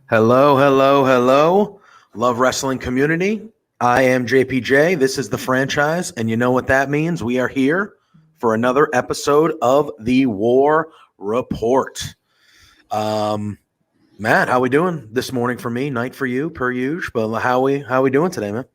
Hello, hello, hello, Love Wrestling community. I am JPJ. This is The Franchise, and you know what that means. We are here for another episode of The War Report. Matt, how we doing this morning for me? Night for you, per usual. But how we doing today, man?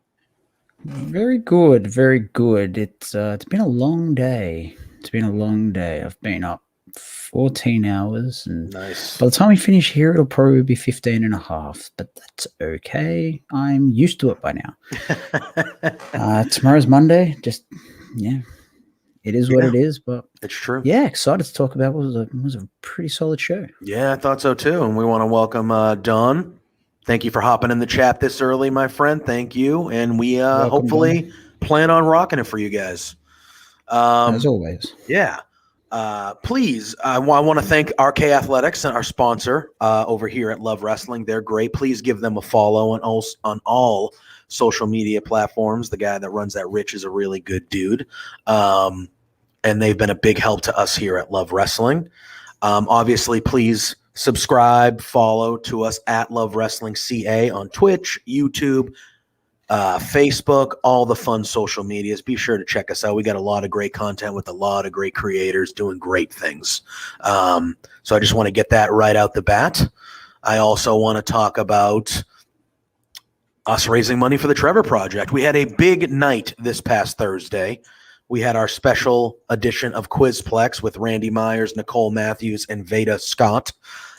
Very good, very good. It's been a long day. I've been up 14 hours, and Nice. by the time we finish here, it'll probably be 15 and a half, but that's okay. I'm used to it by now. Tomorrow's Monday. It is what it is, but it's true. Yeah, excited to talk about what was a pretty solid show. Yeah, I thought so too. And we want to welcome Don. Thank you for hopping in the chat this early, my friend. Thank you. And we hopefully plan on rocking it for you guys. As always. Yeah. Please, I want to thank RK Athletics and our sponsor over here at Love Wrestling. They're great. Please give them a follow on all social media platforms. The guy that runs that, Rich, is a really good dude. And they've been a big help to us here at Love Wrestling. Obviously, please subscribe, follow to us at Love Wrestling CA on Twitch, YouTube, Facebook, all the fun social medias. Be sure to check us out. We got a lot of great content with a lot of great creators doing great things. So I just want to get that right out the bat. I also want to talk about us raising money for the Trevor Project. We had a big night this past Thursday. We had our special edition of Quizplex with Randy Myers, Nicole Matthews, and Veda Scott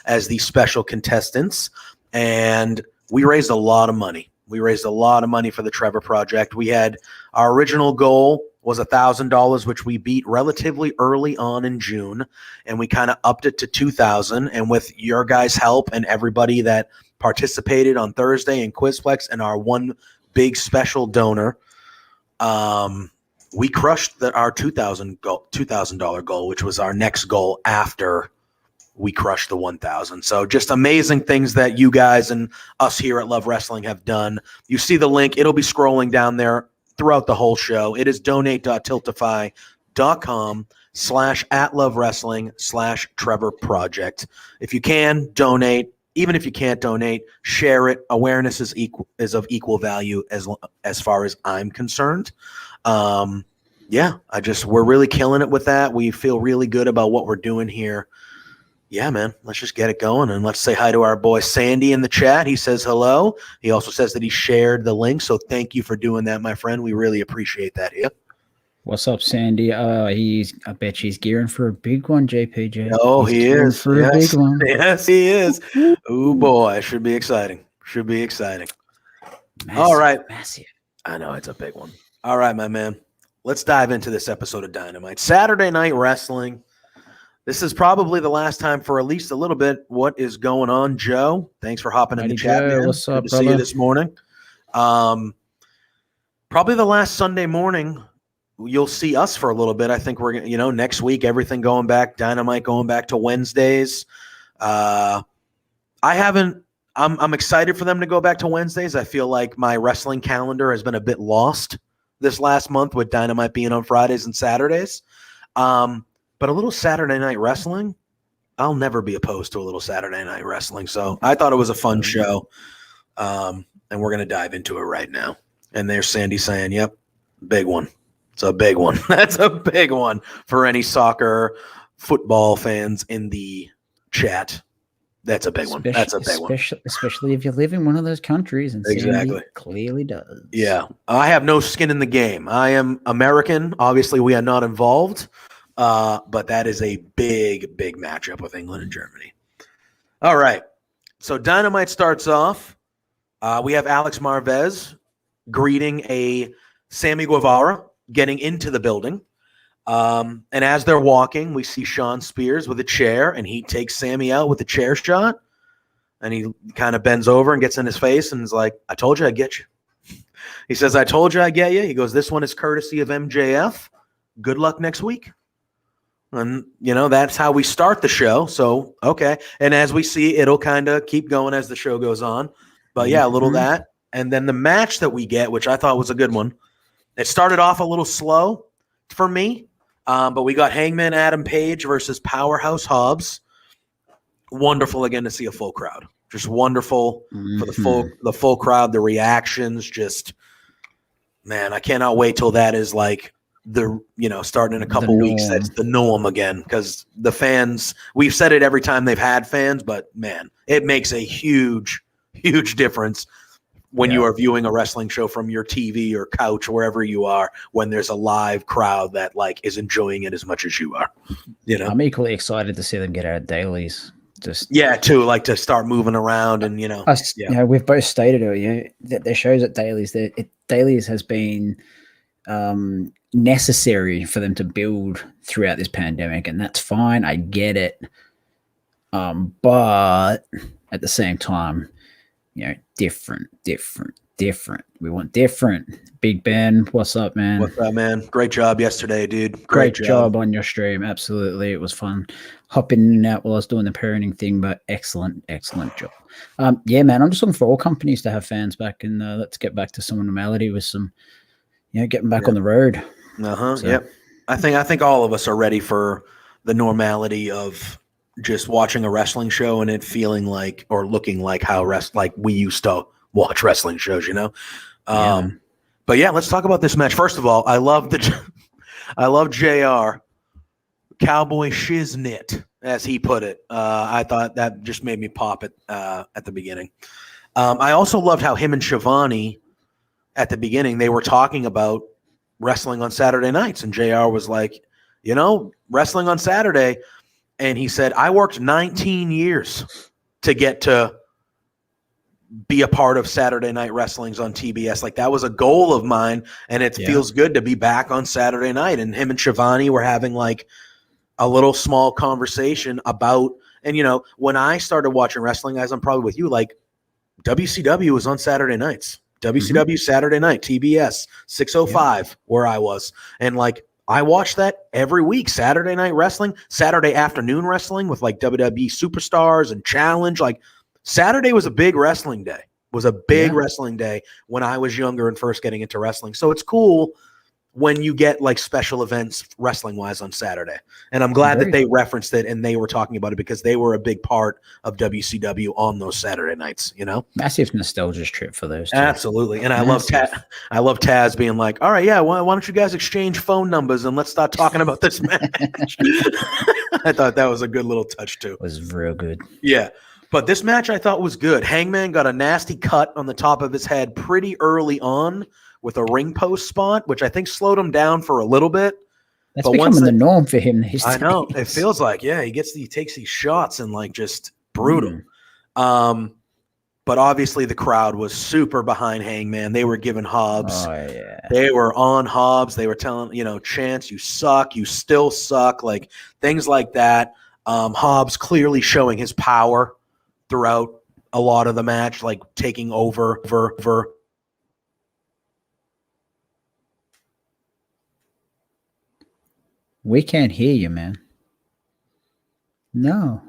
as the special contestants. And we raised a lot of money. We raised a lot of money for the Trevor Project. We had our original goal was $1,000, which we beat relatively early on in June, and we kind of upped it to $2,000. And with your guys' help and everybody that participated on Thursday in Quizplex and our one big special donor, we crushed our $2,000 goal, which was our next goal after we crushed the 1,000. So just amazing things that you guys and us here at Love Wrestling have done. You see the link. It'll be scrolling down there throughout the whole show. It is donate.tiltify.com/@LoveWrestling/Trevor Project. If you can, donate. Even if you can't donate, share it. Awareness is of equal value as far as I'm concerned. We're really killing it with that. We feel really good about what we're doing here. Yeah, man, let's just get it going. And let's say hi to our boy Sandy in the chat. He says hello. He also says that he shared the link. So thank you for doing that, my friend. We really appreciate that here. What's up, Sandy? I bet he's gearing for a big one, JPJ. Oh, he is. For a big one. Yes, he is. Oh, boy. Should be exciting. Massive, all right. Massive. I know it's a big one. All right, my man. Let's dive into this episode of Dynamite. Saturday Night Wrestling. This is probably the last time for at least a little bit. What is going on, Joe? Thanks for hopping in the chat, man. What's up, Good to see you this morning. Probably the last Sunday morning you'll see us for a little bit. I think we're next week, everything going back, Dynamite going back to Wednesdays. I'm excited for them to go back to Wednesdays. I feel like my wrestling calendar has been a bit lost this last month with Dynamite being on Fridays and Saturdays. But a little Saturday Night Wrestling, I'll never be opposed to a little Saturday Night Wrestling. So I thought it was a fun show, and we're going to dive into it right now. And there's Sandy saying, "Yep, big one. It's a big one. That's a big one for any soccer, football fans in the chat. That's a big one. That's a big one. Especially if you live in one of those countries, and Exactly. Sandy clearly does. Yeah. I have no skin in the game. I am American. Obviously, we are not involved, but that is a big, big matchup with England and Germany. All right. So Dynamite starts off. We have Alex Marvez greeting a Sammy Guevara getting into the building. And as they're walking, we see Sean Spears with a chair, and he takes Sammy out with a chair shot. And he kind of bends over and gets in his face and is like, "I told you I'd get you." He says, "I told you I'd get you." He goes, "This one is courtesy of MJF. Good luck next week." And, that's how we start the show. So, okay. And as we see, it'll kind of keep going as the show goes on. But, yeah, a little that. And then the match that we get, which I thought was a good one, it started off a little slow for me. But we got Hangman Adam Page versus Powerhouse Hobbs. Wonderful again to see a full crowd. Just wonderful for the full crowd. The reactions, just, man, I cannot wait till that is like starting in a couple weeks. That's the norm again, because the fans. We've said it every time they've had fans, but man, it makes a huge, huge difference when you are viewing a wrestling show from your TV or couch or wherever you are, when there's a live crowd that is enjoying it as much as you are. I'm equally excited to see them get out of dailies. To start moving around and we've both stated it. That their shows at dailies, dailies has been necessary for them to build throughout this pandemic, and that's fine. I get it, but at the same time, different. We want different. Big Ben, what's up, man? What's up, man? Great job yesterday, dude. Great job on your stream. Absolutely. It was fun hopping in and out while I was doing the parenting thing, but excellent job. Yeah, man, I'm just looking for all companies to have fans back, and let's get back to some normality with some, getting back on the road. Yep. I think all of us are ready for the normality of just watching a wrestling show and it feeling like or looking like how we used to watch wrestling shows, But yeah, let's talk about this match. First of all, I love JR Cowboy Shiznit, as he put it. I thought that just made me pop it at the beginning. I also loved how him and Shivani at the beginning, they were talking about wrestling on Saturday nights, and JR was like, wrestling on Saturday. And he said, "I worked 19 years to get to be a part of Saturday Night Wrestling's on TBS. Like, that was a goal of mine, and it feels good to be back on Saturday night." And him and Shivani were having like a little small conversation about, and when I started watching wrestling, as I'm probably with you, like WCW was on Saturday nights. WCW Saturday night, TBS 605 where I was, and like I watched that every week. Saturday night wrestling, Saturday afternoon wrestling with like WWE Superstars and Challenge. Like, Saturday was a big wrestling day. Wrestling day when I was younger and first getting into wrestling. So it's cool when you get like special events wrestling wise on Saturday. And I'm glad that they referenced it and they were talking about it, because they were a big part of WCW on those Saturday nights, Massive nostalgia trip for those two. Absolutely. And I love Taz being like, "All right, yeah, why don't you guys exchange phone numbers and let's start talking about this match." I thought that was a good little touch too. It was real good. Yeah. But this match I thought was good. Hangman got a nasty cut on the top of his head pretty early on with a ring post spot, which I think slowed him down for a little bit. That's becoming the norm for him these days. I know. It feels like, he takes these shots and like just brutal. But obviously the crowd was super behind Hangman. They were giving Hobbs. Oh, yeah. They were on Hobbs. They were telling, Chance, you suck. You still suck. Like, things like that. Hobbs clearly showing his power throughout a lot of the match, like taking over. We can't hear you, man. No.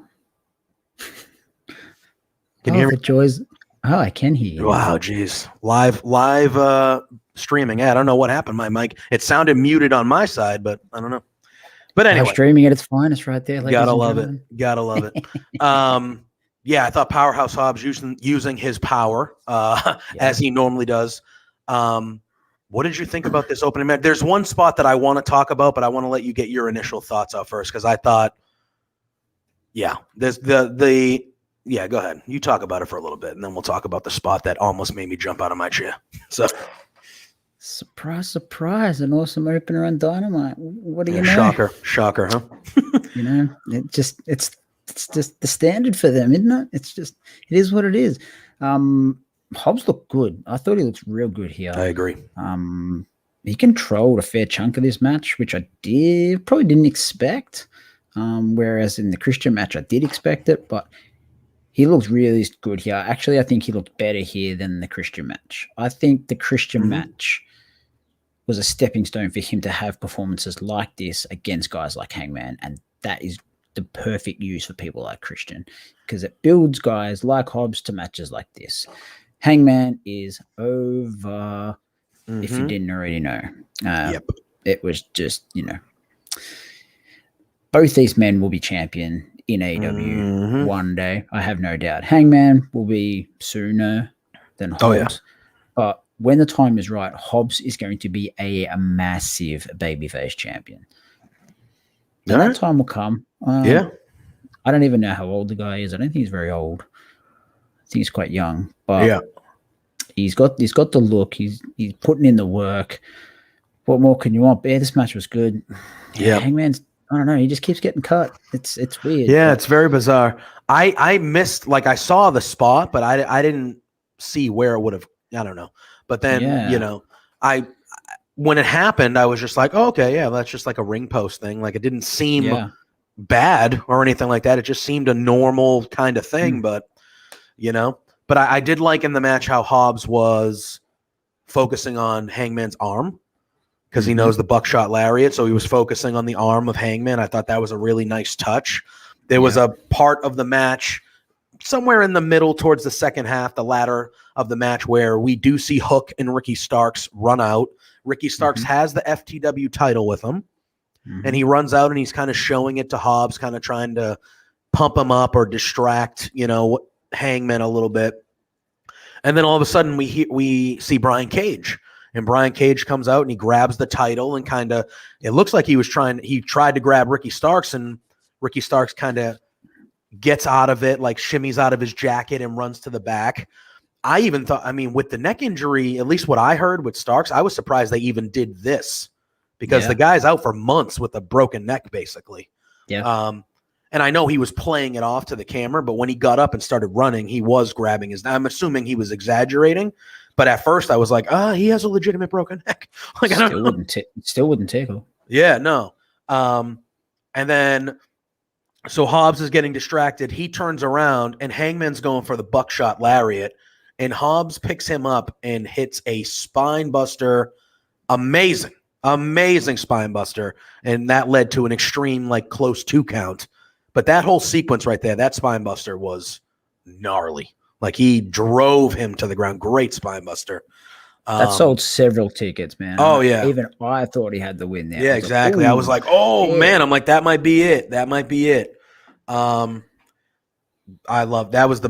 Can you hear me? Joys. Oh, I can hear you. Wow, geez. Live streaming. Yeah, I don't know what happened. My mic, it sounded muted on my side, but I don't know. But anyway. Streaming at its finest right there. Gotta love it. Yeah, I thought Powerhouse Hobbs using his power as he normally does. What did you think about this opening match? There's one spot that I want to talk about, but I want to let you get your initial thoughts out first because I thought, there's yeah, go ahead. You talk about it for a little bit, and then we'll talk about the spot that almost made me jump out of my chair. So, surprise, surprise! An awesome opener on Dynamite. What do you know? Shocker, huh? It's just the standard for them, isn't it? It is what it is. Hobbs looked good. I thought he looked real good here. I agree. He controlled a fair chunk of this match, which I probably didn't expect. Whereas in the Christian match, I did expect it, but he looked really good here. Actually, I think he looked better here than the Christian match. I think the Christian match was a stepping stone for him to have performances like this against guys like Hangman, and that is the perfect use for people like Christian because it builds guys like Hobbs to matches like this. Hangman is over, if you didn't already know. It was just, both these men will be champion in AEW one day. I have no doubt. Hangman will be sooner than Hobbs. Oh, yeah. But when the time is right, Hobbs is going to be a massive babyface champion. And that time will come. I don't even know how old the guy is. I don't think he's very old. I think he's quite young. But he's got the look. He's putting in the work. What more can you want? But this match was good. Yeah. Hangman's, I don't know. He just keeps getting cut. It's weird. Yeah, it's very bizarre. I missed, I saw the spot, but I didn't see where it would have, I don't know. But then, when it happened, I was just like, oh, okay, yeah, that's just like a ring post thing. It didn't seem bad or anything like that. It just seemed a normal kind of thing, but I did like in the match how Hobbs was focusing on Hangman's arm because he knows the buckshot lariat. So he was focusing on the arm of Hangman. I thought that was a really nice touch. There was a part of the match somewhere in the middle towards the second half, the latter of the match, where we do see Hook and Ricky Starks run out. Ricky Starks has the FTW title with him, and he runs out and he's kind of showing it to Hobbs, kind of trying to pump him up or distract, Hangman a little bit. And then all of a sudden we see Brian Cage, and Brian Cage comes out and he grabs the title and it looks like he tried to grab Ricky Starks, and Ricky Starks kind of gets out of it, shimmies out of his jacket and runs to the back. I even thought, with the neck injury, at least what I heard with Starks, I was surprised they even did this because the guy's out for months with a broken neck, basically. Yeah. And I know he was playing it off to the camera, but when he got up and started running, he was grabbing I'm assuming he was exaggerating, but at first I was like, he has a legitimate broken neck. Still wouldn't tickle. Yeah, no. And then, so Hobbs is getting distracted. He turns around and Hangman's going for the buckshot lariat, and Hobbs picks him up and hits a spine buster. Amazing spine buster. And that led to an extreme, close 2 count. But that whole sequence right there, that spine buster was gnarly. He drove him to the ground. Great spine buster. That sold several tickets, man. Oh, yeah. Even I thought he had the win there. Yeah, exactly. I was like, man. I'm like, that might be it. I love that. Was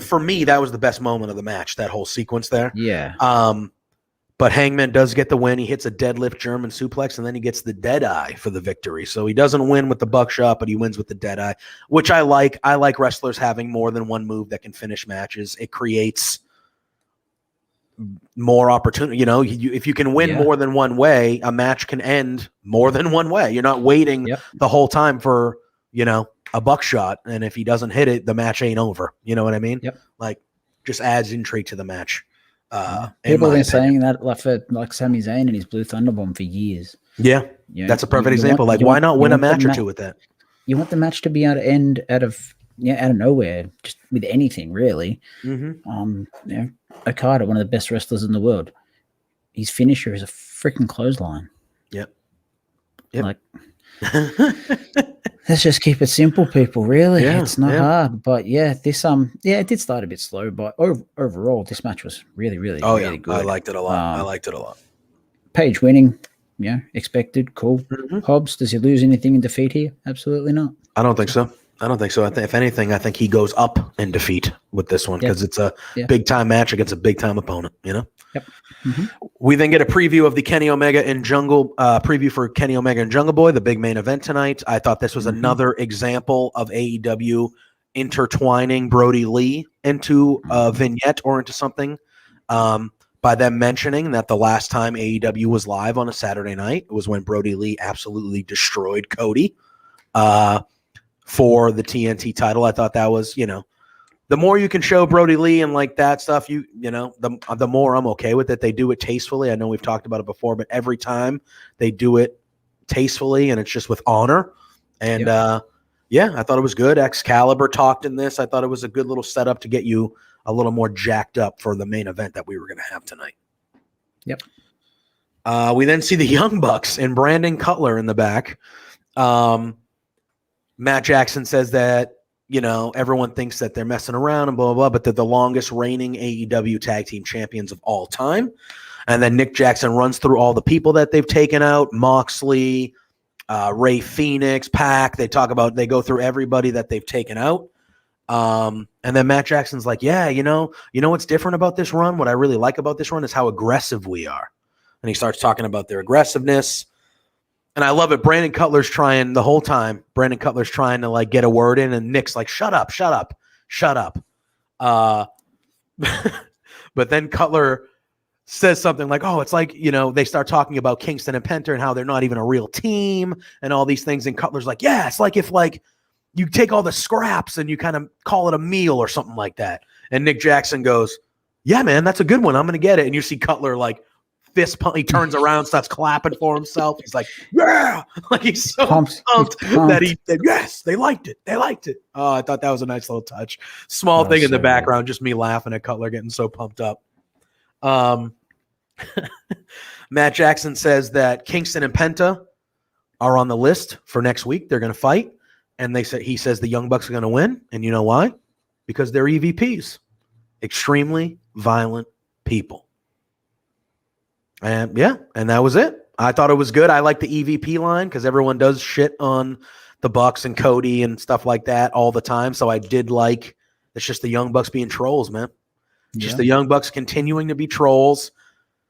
for me, that was the best moment of the match, that whole sequence there. Yeah. But Hangman does get the win. He hits a deadlift German suplex, and then he gets the dead eye for the victory. So he doesn't win with the buckshot, but he wins with the dead eye, which I like. I like wrestlers having more than one move that can finish matches. It creates more opportunity. If you can win more than one way, a match can end more than one way. You're not waiting the whole time for, a buckshot. And if he doesn't hit it, the match ain't over. You know what I mean? Yep. Just adds intrigue to the match. People have been saying that for Sami Zayn and his Blue Thunderbomb for years. Yeah. That's a perfect example. Why not win a match or two with that? You want the match to be able to end out of nowhere, just with anything, really. Okada, one of the best wrestlers in the world, his finisher is a freaking clothesline. Yep. Let's just keep it simple, people. Really, it's not hard. But this it did start a bit slow, but overall, this match was really, really, really good. I liked it a lot. Page winning, expected, cool. Hobbs, does he lose anything in defeat here? Absolutely not. I don't think so. If anything, I think he goes up in defeat with this one because it's a big time match against a big time opponent. Yep. Mm-hmm. We then get a preview of the Kenny Omega and Jungle preview for Kenny Omega and Jungle Boy, the big main event tonight. I thought this was another example of AEW intertwining Brody Lee into a vignette or into something by them mentioning that the last time AEW was live on a Saturday night was when Brody Lee absolutely destroyed Cody for the TNT title. I thought that was, the more you can show Brody Lee and like that stuff, the more I'm okay with it. They do it tastefully. I know we've talked about it before, but every time they do it tastefully and it's just with honor. And I thought it was good. Excalibur talked in this. I thought it was a good little setup to get you a little more jacked up for the main event that we were going to have tonight. Yep. We then see the Young Bucks and Brandon Cutler in the back. Matt Jackson says that, everyone thinks that they're messing around and blah, blah, blah, but they're the longest reigning AEW tag team champions of all time. And then Nick Jackson runs through all the people that they've taken out, Moxley, Ray Phoenix, Pac. They go through everybody that they've taken out. And then Matt Jackson's like, yeah, what's different about this run? What I really like about this run is how aggressive we are. And he starts talking about their aggressiveness. And I love it. Brandon Cutler's trying the whole time. Brandon Cutler's trying to like get a word in, and Nick's like, shut up. But then Cutler says something like, oh, it's like, they start talking about Kingston and Penta and how they're not even a real team and all these things. And Cutler's like, yeah, it's like if like you take all the scraps and you kind of call it a meal or something like that. And Nick Jackson goes, yeah, man, that's a good one. I'm going to get it. And you see Cutler like fist pump. He turns around, starts clapping for himself. He's like, yeah, like he's so pumped that he said, yes, they liked it. Oh, I thought that was a nice little touch. Small thing in the background, just me laughing at Cutler getting so pumped up. Matt Jackson says that Kingston and Penta are on the list for next week. They're going to fight. And he says the Young Bucks are going to win. And you know why? Because they're EVPs. Extremely violent people. And and that was it. I thought it was good. I like the EVP line because everyone does shit on the Bucks and Cody and stuff like that all the time. So I did like, it's just the Young Bucks being trolls, man. Just the Young Bucks continuing to be trolls.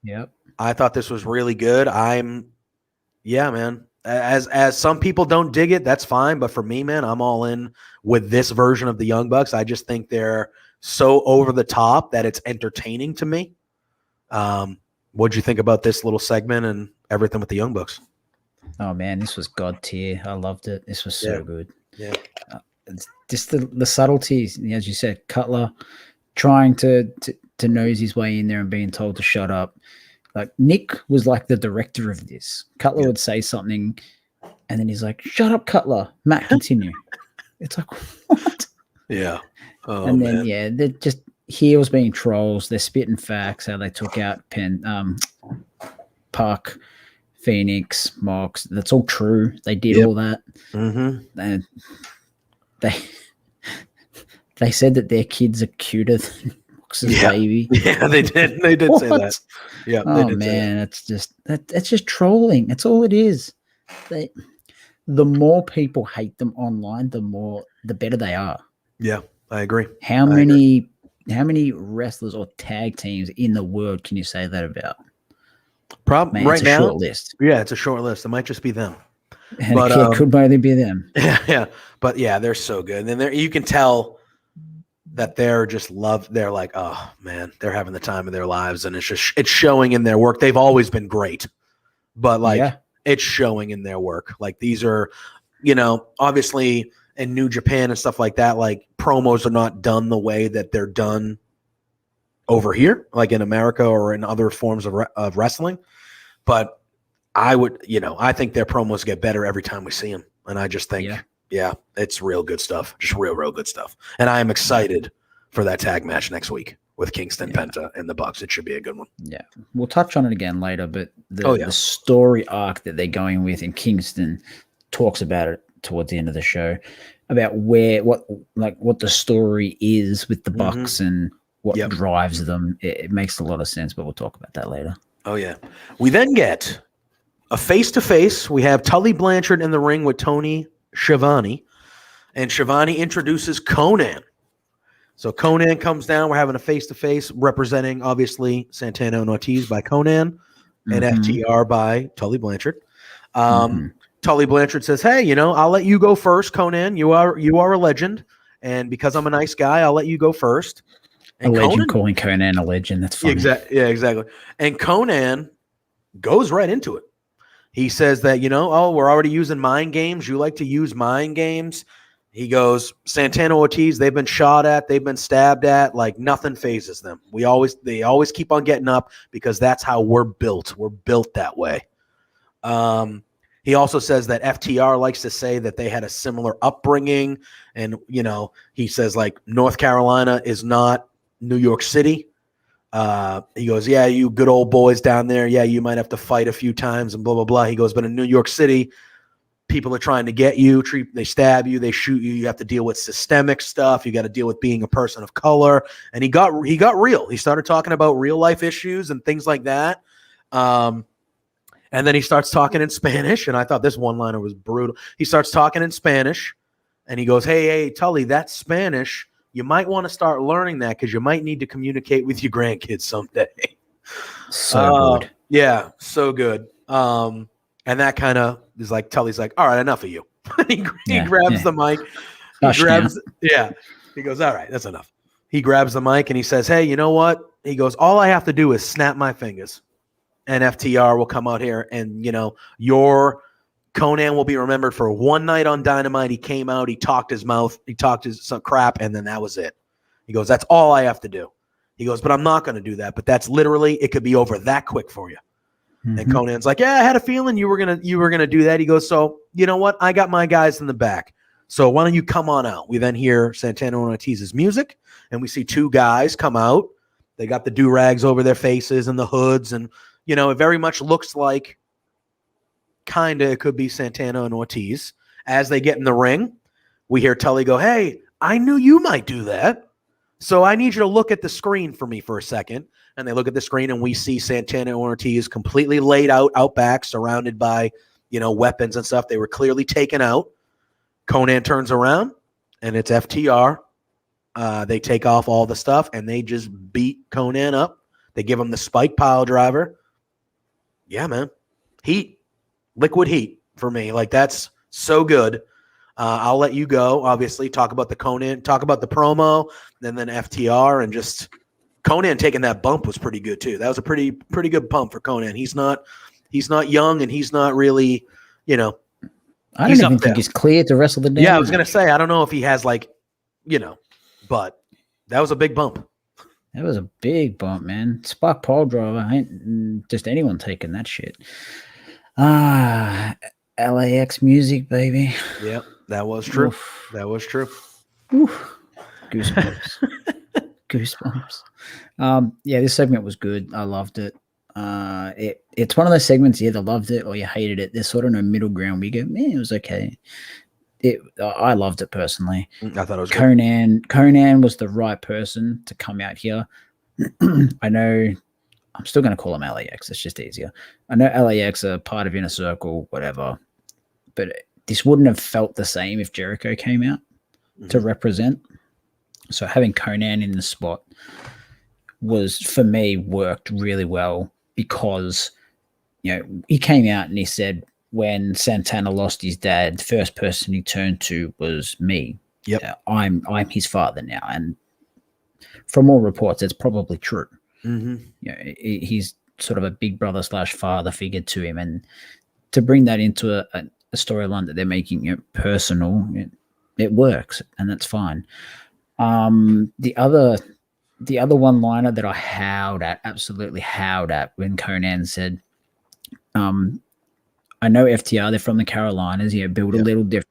Yep. I thought this was really good. Man. As some people don't dig it, that's fine. But for me, man, I'm all in with this version of the Young Bucks. I just think they're so over the top that it's entertaining to me. What'd you think about this little segment and everything with the Young Bucks? Oh man, this was god tier. I loved it. This was so good. Yeah. Just the subtleties, as you said, Cutler trying to nose his way in there and being told to shut up. Like Nick was like the director of this. Cutler would say something, and then he's like, "Shut up, Cutler." Matt, continue. It's like what? Yeah. Oh, and then man. they're just heels being trolls. They're spitting facts. How they took out Puck, Phoenix, Mox. That's all true. They did all that. Mm-hmm. And they said that their kids are cuter than Mox's baby. Yeah, they did. They did say that. Yeah. Oh man, it's just trolling. That's all it is. The more people hate them online, the better they are. Yeah, I agree. How many wrestlers or tag teams in the world can you say that about? Probably right right now. now. Short list. Yeah, it's a short list. It might just be them. But it could only be them. Yeah. But yeah, they're so good. And then you can tell that they're like, oh man, they're having the time of their lives, and it's showing in their work. They've always been great, but it's showing in their work. Like these are, obviously in New Japan and stuff like that, like promos are not done the way that they're done over here, like in America or in other forms of wrestling. But I think their promos get better every time we see them. And I just think, it's real good stuff. Just real good stuff. And I am excited for that tag match next week with Kingston, Penta, and the Bucks. It should be a good one. Yeah. We'll touch on it again later, but the story arc that they're going with in Kingston talks about it towards the end of the show, about what the story is with the Bucks and what drives them. It makes a lot of sense, but we'll talk about that later. Oh, yeah. We then get a face-to-face. We have Tully Blanchard in the ring with Tony Schiavone, and Schiavone introduces Conan. So Conan comes down. We're having a face-to-face representing, obviously, Santana and Ortiz by Conan and FTR by Tully Blanchard. Tully Blanchard says, hey, I'll let you go first, Conan. You are a legend. And because I'm a nice guy, I'll let you go first. And a legend calling Conan a legend. That's funny. Exactly. And Conan goes right into it. He says that, we're already using mind games. You like to use mind games. He goes, Santana Ortiz, they've been shot at, they've been stabbed at, like nothing phases them. They always keep on getting up because that's how we're built. We're built that way. He also says that FTR likes to say that they had a similar upbringing. And, he says like North Carolina is not New York City. He goes, yeah, you good old boys down there. Yeah, you might have to fight a few times and blah, blah, blah. He goes, but in New York City, people are trying to get you, they stab you, they shoot you. You have to deal with systemic stuff. You got to deal with being a person of color. And he got real. He started talking about real life issues and things like that. And then he starts talking in Spanish. And I thought this one-liner was brutal. He starts talking in Spanish and he goes, hey, Tully, that's Spanish. You might want to start learning that because you might need to communicate with your grandkids someday. So good. Yeah, so good. And that kind of is like, Tully's like, all right, enough of you. he grabs the mic. He goes, all right, that's enough. He grabs the mic and he says, hey, you know what? He goes, all I have to do is snap my fingers and FTR will come out here and, your Conan will be remembered for one night on Dynamite. He came out, he talked his mouth, he talked some crap, and then that was it. He goes, that's all I have to do. He goes, but I'm not going to do that. But that's literally, it could be over that quick for you. And Conan's like, yeah, I had a feeling you were gonna do that. He goes, so you know what? I got my guys in the back. So why don't you come on out? We then hear Santana and Ortiz's music, and we see two guys come out. They got the do-rags over their faces and the hoods, and it very much looks like it could be Santana and Ortiz. As they get in the ring, we hear Tully go, hey, I knew you might do that. So I need you to look at the screen for me for a second. And they look at the screen and we see Santana and Ortiz completely laid out back, surrounded by, weapons and stuff. They were clearly taken out. Conan turns around and it's FTR. They take off all the stuff and they just beat Conan up. They give him the spike pile driver. Yeah, man. Heat. Liquid heat for me. Like, that's so good. I'll let you go, obviously. Talk about the Conan. Talk about the promo. And then FTR and just... Conan taking that bump was pretty good too. That was a pretty good bump for Conan. He's not young and he's not really, I don't even think he's clear to wrestle the day. Yeah, I was gonna say I don't know if he has but that was a big bump. That was a big bump, man. Spark pole driver. Ain't just anyone taking that shit. LAX music, baby. Yep, that was true. Oof. That was true. Oof. Goosebumps. Goosebumps. This segment was good. I loved it. It's one of those segments you either loved it or you hated it. There's sort of no middle ground. We go, man, it was okay. I loved it personally. I thought it was Conan. Good. Conan was the right person to come out here. I know. I'm still going to call him LAX. It's just easier. I know LAX are part of Inner Circle, whatever, but this wouldn't have felt the same if Jericho came out to represent. So having Conan in the spot was, for me, worked really well because, he came out and he said when Santana lost his dad, the first person he turned to was me. Yep. I'm his father now. And from all reports, it's probably true. He's sort of a big brother / father figure to him. And to bring that into a storyline that they're making personal, it works, and that's fine. The other one-liner that I absolutely howled at when Conan said, I know FTR, they're from the Carolinas, built a little different.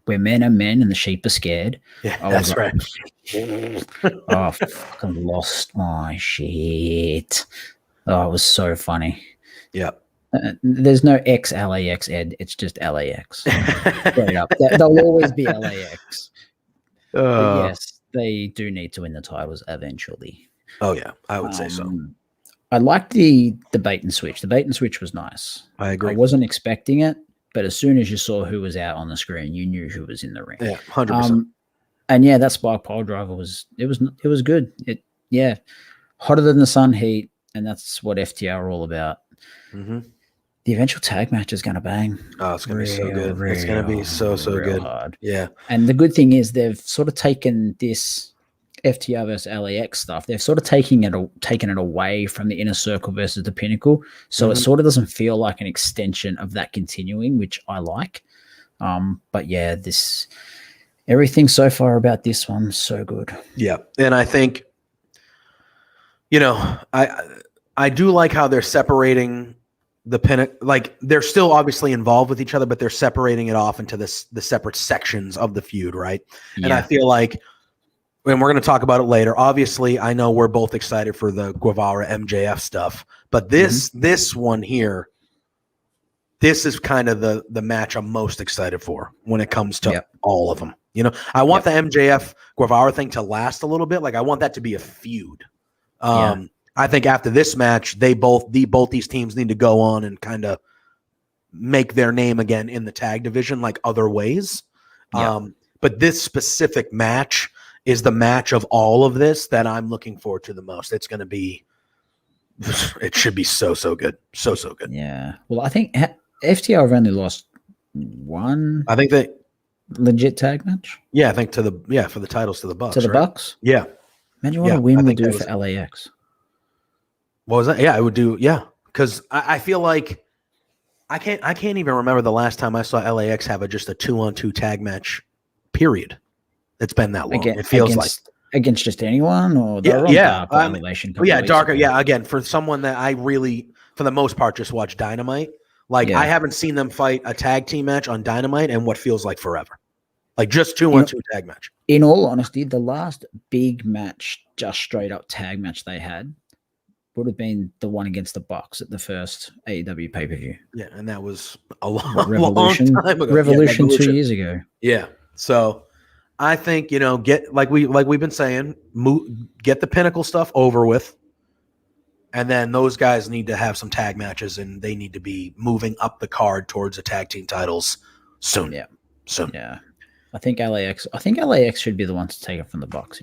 Where men are men and the sheep are scared. Yeah, that's right. I fucking lost my shit. Oh, it was so funny. Yeah. There's no ex-LAX, Ed. It's just LAX. Straight up. They'll always be LAX. But yes. They do need to win the titles eventually. Oh, yeah. I would say so. I liked the bait and switch. The bait and switch was nice. I agree. I wasn't expecting it, but as soon as you saw who was out on the screen, you knew who was in the ring. Yeah, 100%. And yeah, that Spark Pile Driver was good. Hotter than the sun heat, and that's what FTR are all about. Mm-hmm. The eventual tag match is going to bang. Oh, it's going to be so good. It's going to be so good. Hard. Yeah. And the good thing is they've sort of taken this FTR versus LAX stuff. They've sort of taken it away from the Inner Circle versus the Pinnacle. So it sort of doesn't feel like an extension of that continuing, which I like. But yeah, everything so far about this one, so good. Yeah. And I think, I do like how they're separating the Pinnacle. Like, they're still obviously involved with each other, but they're separating it off into the separate sections of the feud, right? Yeah. And I feel like, and we're going to talk about it later, obviously, I know we're both excited for the Guevara MJF stuff, but this one here, this is kind of the match I'm most excited for when it comes to all of them. I want the MJF Guevara thing to last a little bit. Like, I want that to be a feud. I think after this match, both these teams need to go on and kind of make their name again in the tag division, like other ways. But this specific match is the match of all of this that I'm looking forward to the most. It should be so good. So good. Yeah. Well, I think FTR have only lost one. I think they legit tag match. Yeah, I think for the titles to the Bucks. To the Bucks? Yeah. Imagine what a win would do for LAX. What was that? Yeah, it would do. Yeah. Because I feel like I can't even remember the last time I saw LAX have just a 2-on-2 tag match, period. It's been that long. It feels like against just anyone, or Dark Elevation. Darker. Yeah, again, for someone that I really, for the most part, just watch Dynamite. Like, I haven't seen them fight a tag team match on Dynamite in what feels like forever. Like, just 2-on-2 tag match. In all honesty, the last big match, just straight up tag match they had, would have been the one against the Bucks at the first AEW pay-per-view. Yeah, and that was a long time ago. Revolution 2 years ago. Yeah. So I think, get like we've been saying, get the Pinnacle stuff over with. And then those guys need to have some tag matches, and they need to be moving up the card towards the tag team titles soon. Yeah. Soon. Yeah. I think LAX should be the ones to take it from the Bucks.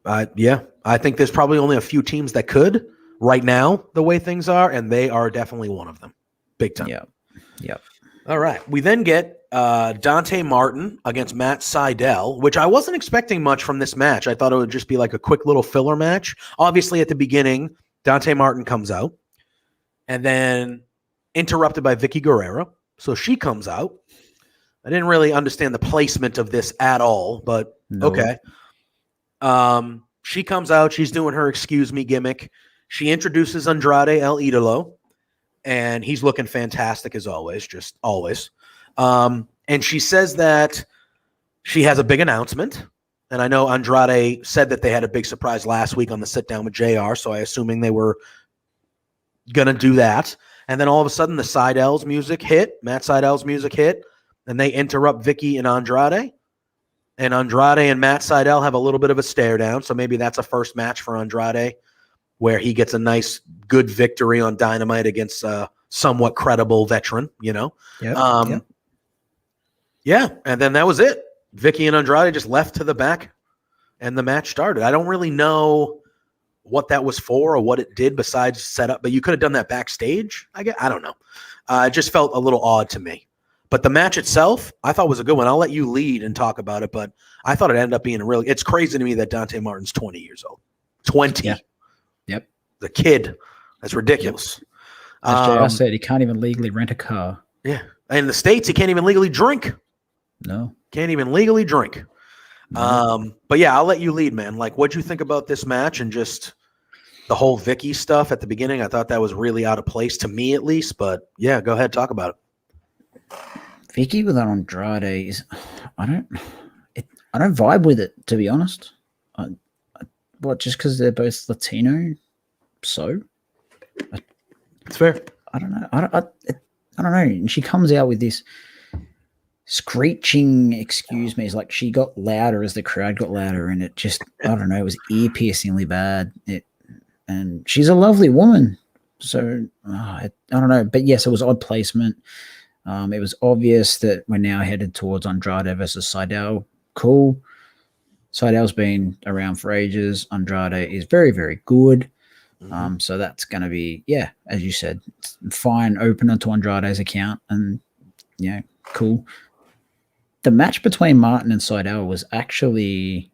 I think there's probably only a few teams that could right now, the way things are, and they are definitely one of them. Big time. Yep. All right. We then get Dante Martin against Matt Sydal, which I wasn't expecting much from this match. I thought it would just be like a quick little filler match. Obviously, at the beginning, Dante Martin comes out, and then interrupted by Vicky Guerrero. So she comes out. I didn't really understand the placement of this at all, but okay. She comes out. She's doing her excuse me gimmick. She introduces Andrade El Idolo, and he's looking fantastic as always, just always. And she says that she has a big announcement. And I know Andrade said that they had a big surprise last week on the sit down with JR, so I assuming they were going to do that. And then all of a sudden the Sydal's music hit, Matt Sydal's music hit, and they interrupt Vicky and Andrade. And Andrade and Matt Sydal have a little bit of a stare down, so maybe that's a first match for Andrade where he gets a nice, good victory on Dynamite against a somewhat credible veteran, Yep. Yeah, and then that was it. Vicky and Andrade just left to the back, and the match started. I don't really know what that was for or what it did besides set up, but you could have done that backstage, I guess. I don't know. It just felt a little odd to me. But the match itself, I thought was a good one. I'll let you lead and talk about it, but I thought it ended up being it's crazy to me that Dante Martin's 20 years old. 20. Yeah. Yep. The kid. That's ridiculous. Yep. As JR said, he can't even legally rent a car. Yeah. In the States, he can't even legally drink. No. Can't even legally drink. No. But yeah, I'll let you lead, man. Like, what'd you think about this match and just the whole Vicky stuff at the beginning? I thought that was really out of place to me, at least. But yeah, go ahead, talk about it. Vicky with Andrade is, I don't vibe with it, to be honest. Just because they're both Latino? So it's fair. I don't know. I don't know. And she comes out with this screeching excuse me. It's like she got louder as the crowd got louder, and it just, I don't know, it was ear-piercingly bad. And she's a lovely woman. So I don't know. But yes, it was odd placement. It was obvious that we're now headed towards Andrade versus Sydal. Cool. Seidel's been around for ages. Andrade is very, very good. Mhm. So that's going to be, yeah, as you said, fine opener to Andrade's account, and cool. The match between Martin and Seidel was actually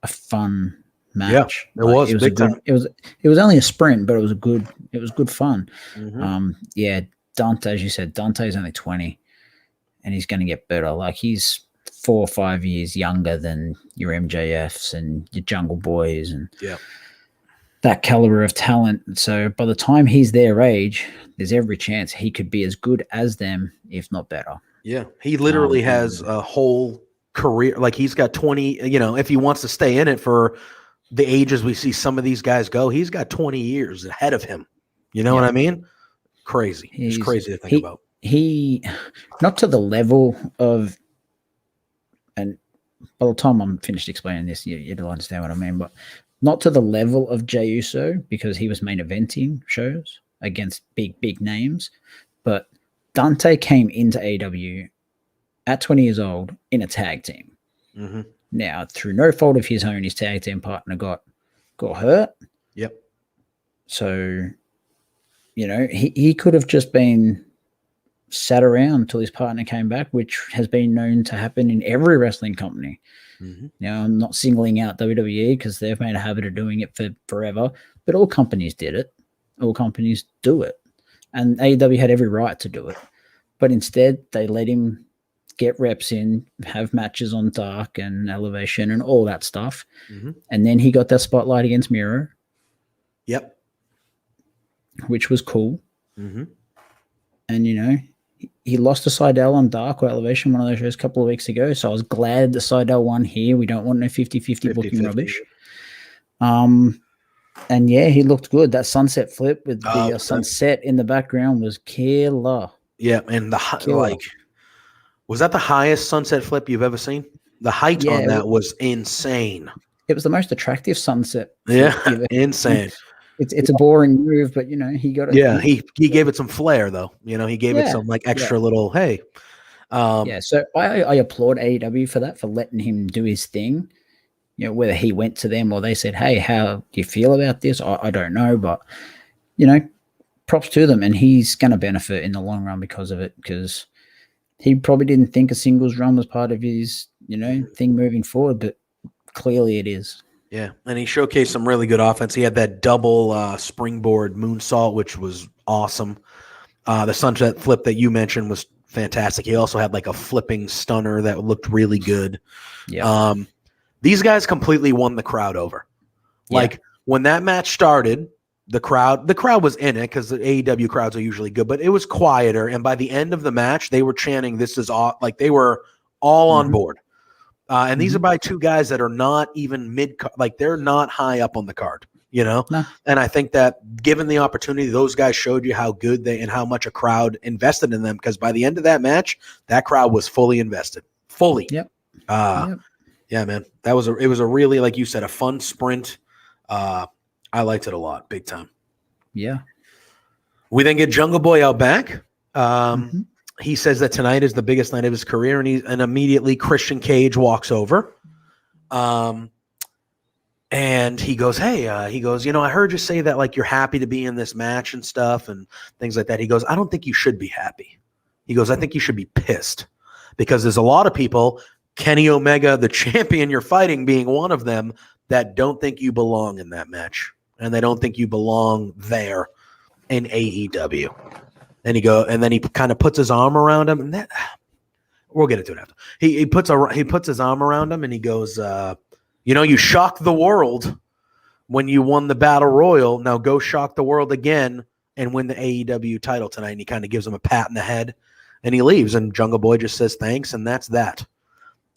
a fun Yeah, match. it Like was it was a big good. time. It was only a sprint, but it was good. It was good fun. Mhm. Yeah, Dante, as you said, Dante's only 20, and he's going to get better. Like he's 4 or 5 years younger than your MJFs and your Jungle Boys and Yeah. that caliber of talent. So by the time he's their age, there's every chance he could be as good as them, if not better. Yeah, he literally has And a whole career. Like he's got 20, if he wants to stay in it for the ages we see some of these guys go, he's got 20 years ahead of him. You know what yeah, I mean? Crazy. Just crazy to think about. He not to the level of, and by the time I'm finished explaining this, you'll understand what I mean, but not to the level of Jey Uso, because he was main eventing shows against big names. But Dante came into AEW at 20 years old in a tag team. Mm-hmm. Now, through no fault of his own, his tag team partner got hurt. Yep. So, he could have just been sat around until his partner came back, which has been known to happen in every wrestling company. Mm-hmm. Now, I'm not singling out WWE because they've made a habit of doing it for forever, but all companies did it. All companies do it. And AEW had every right to do it. But instead, they let him get reps in, have matches on Dark and Elevation and all that stuff. Mm-hmm. And then he got that spotlight against Miro. Yep. Which was cool. Mm-hmm. And, he lost to Seidel on Dark or Elevation, one of those shows a couple of weeks ago. So I was glad the Seidel won here. We don't want no 50-50 booking rubbish. And yeah, he looked good. That sunset flip with the sunset in the background was killer. Yeah, and was that the highest sunset flip you've ever seen? The height on that was insane. It was the most attractive sunset. Yeah, insane. It's a boring move, but he got it. Yeah, he gave it some flair though. He gave it some extra little hey. So I applaud AEW for that, for letting him do his thing. Whether he went to them or they said, "Hey, how do you feel about this?" I don't know, but props to them, and he's going to benefit in the long run because of it. Because he probably didn't think a singles run was part of his thing moving forward, but clearly it is. Yeah, and he showcased some really good offense. He had that double springboard moonsault, which was awesome. The sunset flip that you mentioned was fantastic. He also had like a flipping stunner that looked really good. Yeah. These guys completely won the crowd over. Like when that match started, the crowd was in it because the AEW crowds are usually good, but it was quieter. And by the end of the match, they were chanting, "This is all," like they were all on board. And these are by two guys that are not even like they're not high up on the card, No. And I think that given the opportunity, those guys showed you how good and how much a crowd invested in them. Because by the end of that match, that crowd was fully invested, fully. Yep. Yeah, man, it was a really, like you said, a fun sprint. I liked it a lot, big time. Yeah. We then get Jungle Boy out back. He says that tonight is the biggest night of his career, and immediately Christian Cage walks over. And he goes, "Hey," I heard you say that like you're happy to be in this match and stuff and things like that. He goes, "I don't think you should be happy." He goes, "I think you should be pissed because there's a lot of people, Kenny Omega, the champion you're fighting, being one of them, that don't think you belong in that match, and they don't think you belong there in AEW." And then he kind of puts his arm around him, and that we'll get into it after. He puts his arm around him, and he goes, "You shocked the world when you won the Battle Royal. Now go shock the world again and win the AEW title tonight." And he kind of gives him a pat in the head, and he leaves. And Jungle Boy just says thanks, and that's that.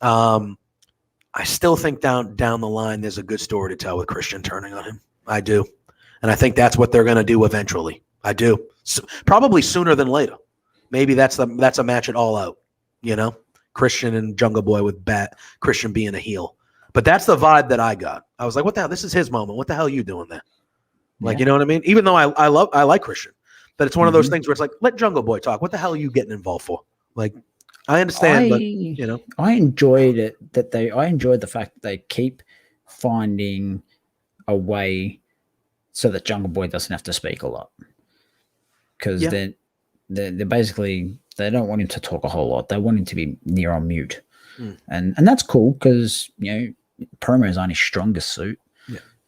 I still think down the line there's a good story to tell with Christian turning on him. I do, and I think that's what they're going to do eventually. I do. Probably sooner than later. Maybe that's a match at All Out, Christian and Jungle Boy with Christian being a heel. But that's the vibe that I got. I was like, what the hell? This is his moment. What the hell are you doing there? Like, you know what I mean? Even though I like Christian, but it's one of those things where it's like, let Jungle Boy talk. What the hell are you getting involved for? Like, I understand, but I enjoyed it I enjoyed the fact that they keep finding a way so that Jungle Boy doesn't have to speak a lot. Because they're basically, they don't want him to talk a whole lot. They want him to be near on mute. And that's cool because, promos aren't his strongest suit.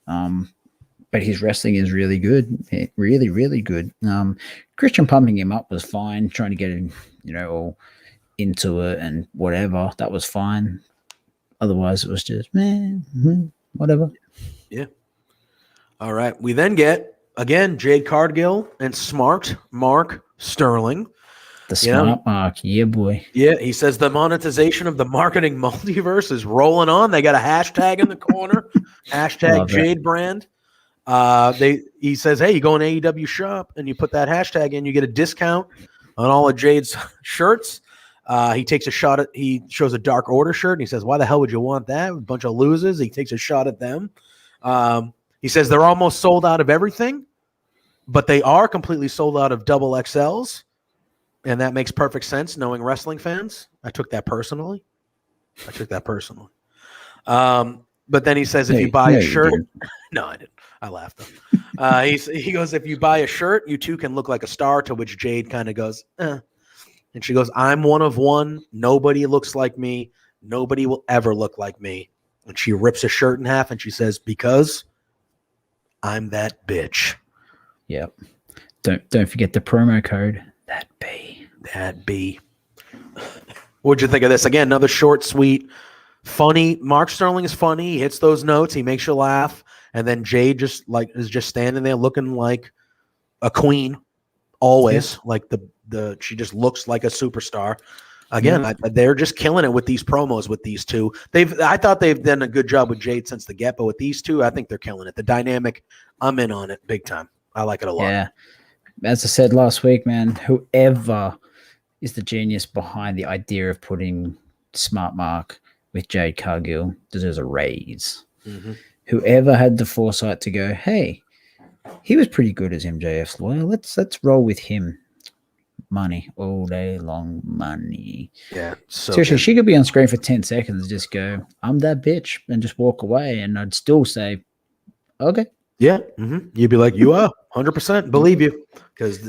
But his wrestling is really good. Really, really good. Christian pumping him up was fine. Trying to get him, all into it and whatever. That was fine. Otherwise, it was just, whatever. Yeah. All right. We then get, again, Jade Cargill and Smart Mark Sterling. The Smart Mark. Yeah, boy. Yeah. He says the monetization of the marketing multiverse is rolling on. They got a hashtag in the corner. Hashtag Jade brand. He says, hey, you go in AEW shop and you put that hashtag in, you get a discount on all of Jade's shirts. He takes a shot he shows a Dark Order shirt and he says, why the hell would you want that? A bunch of losers. He takes a shot at them. He says they're almost sold out of everything, but they are completely sold out of double XLs. And that makes perfect sense knowing wrestling fans. I took that personally. But then he says, if you buy a shirt, no, I didn't. I laughed. He goes, if you buy a shirt, you too can look like a star, to which Jade kind of goes, And she goes, I'm one of one. Nobody looks like me. Nobody will ever look like me. And she rips a shirt in half and she says, because I'm that bitch. Yep. Don't forget the promo code. That B. What'd you think of this? Again, another short, sweet, funny. Mark Sterling is funny. He hits those notes. He makes you laugh. And then Jade is just standing there looking like a queen, always. Like she just looks like a superstar. Again, they're just killing it with these promos with these two. I thought they've done a good job with Jade since the get, but with these two, I think they're killing it. The dynamic, I'm in on it big time. I like it a lot. Yeah. As I said last week, man, whoever is the genius behind the idea of putting Smart Mark with Jade Cargill deserves a raise. Mm-hmm. Whoever had the foresight to go, hey, he was pretty good as MJF's lawyer. Let's roll with him. Money all day long, money. Yeah. So seriously, she could be on screen for 10 seconds and just go, I'm that bitch, and just walk away. And I'd still say, okay. Yeah. Mm-hmm. You'd be like, you are 100% believe you. Because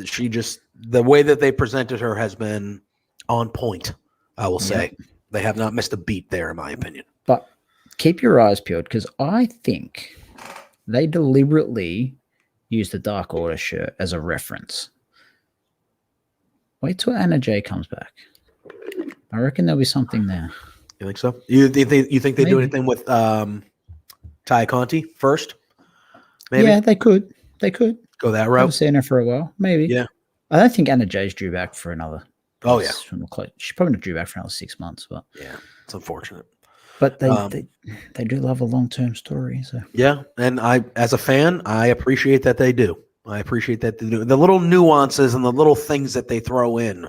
the way that they presented her has been on point, I will say. They have not missed a beat there, in my opinion. But keep your eyes peeled, because I think they deliberately used the Dark Order shirt as a reference. Wait till Anna Jay comes back. I reckon there'll be something there. You think so? You think they do anything with Ty Conti first? Maybe? Yeah, they could. Go that route. I've seen her for a while. Maybe. Yeah. I don't think Anna Jay's due back for another. Oh, yeah. She's probably not due back for another 6 months. But yeah, it's unfortunate. But they do love a long-term story. So yeah, and as a fan, I appreciate that they do. I appreciate that they do. The little nuances and the little things that they throw in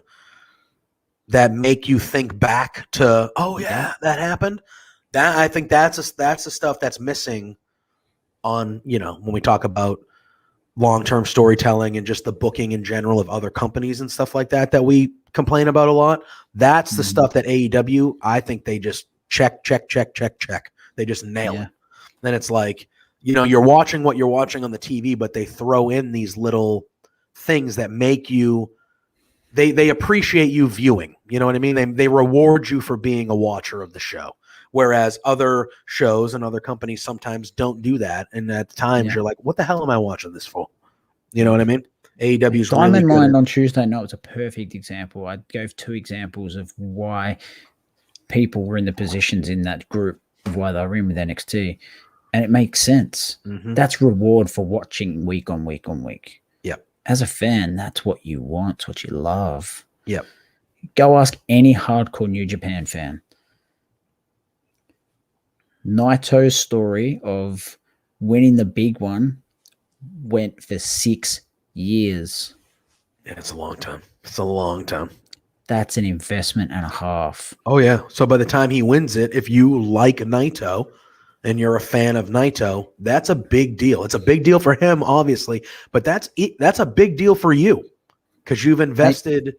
that make you think back to, oh yeah, that happened. That I think that's the stuff that's missing on, when we talk about long-term storytelling and just the booking in general of other companies and stuff like that we complain about a lot. That's the stuff that AEW, I think they just check. They just nail it. Then it's like, you're watching what you're watching on the TV, but they throw in these little things that make you, they appreciate you viewing. You know what I mean? They reward you for being a watcher of the show. Whereas other shows and other companies sometimes don't do that. And at times you're like, what the hell am I watching this for? You know what I mean? AEW's Diamond Mine on Tuesday night was a perfect example. I gave 2 examples of why people were in the positions in that group, of why they were in with NXT. And it makes sense. Mm-hmm. That's reward for watching week on week on week. Yep. As a fan, that's what you want. It's what you love. Yep. Go ask any hardcore New Japan fan. Naito's story of winning the big one went for 6 years. Yeah, it's a long time. That's an investment and a half. Oh, yeah. So by the time he wins it, if you like Naito and you're a fan of Naito, that's a big deal. It's a big deal for him, obviously, but that's a big deal for you because you've invested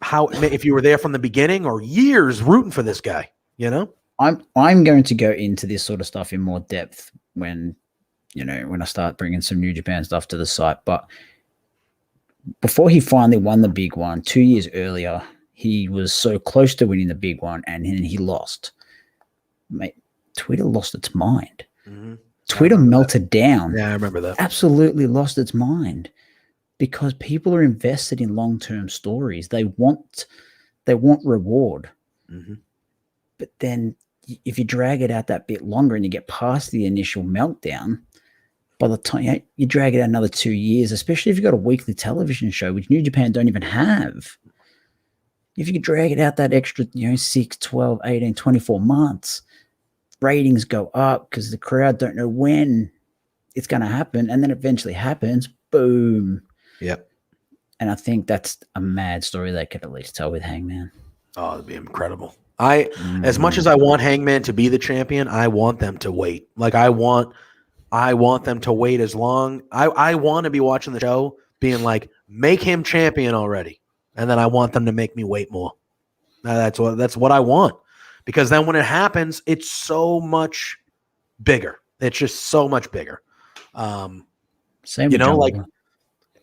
how if you were there from the beginning or years rooting for this guy, you know? I'm going to go into this sort of stuff in more depth when I start bringing some New Japan stuff to the site. But before he finally won the big one 2 years earlier, he was so close to winning the big one, and then he lost. Mate, Twitter lost its mind. Mm-hmm. Twitter melted down. Yeah, I remember that. Absolutely lost its mind because people are invested in long-term stories. They want reward. Mm-hmm. But then if you drag it out that bit longer and you get past the initial meltdown, by the time you drag it out another 2 years, especially if you've got a weekly television show, which New Japan don't even have, if you could drag it out that extra 6, 12, 18, 24 months, ratings go up because the crowd don't know when it's going to happen, and then eventually happens, boom. Yep. And I think that's a mad story they could at least tell with Hangman. Oh, it'd be incredible. As much as I want Hangman to be the champion, I want them to wait. Like I want them to wait as long. I want to be watching the show being like, make him champion already. And then I want them to make me wait more. That's what I want. Because then when it happens, it's so much bigger. It's just so much bigger. Same, like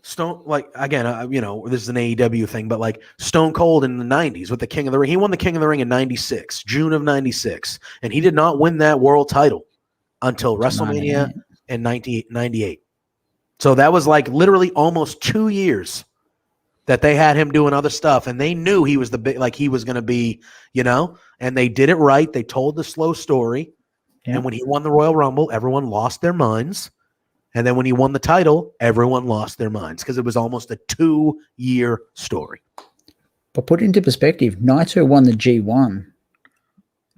Stone, like again, this is an AEW thing, but like Stone Cold in the 90s with the King of the Ring. He won the King of the Ring in 96, June of 96. And he did not win that world title until WrestleMania in 1998. So that was like literally almost 2 years that they had him doing other stuff, and they knew he was he was going to be, and they did it right. They told the slow story. Yeah. And when he won the Royal Rumble, everyone lost their minds. And then when he won the title, everyone lost their minds because it was almost a 2-year story. But put it into perspective, Naito won the G1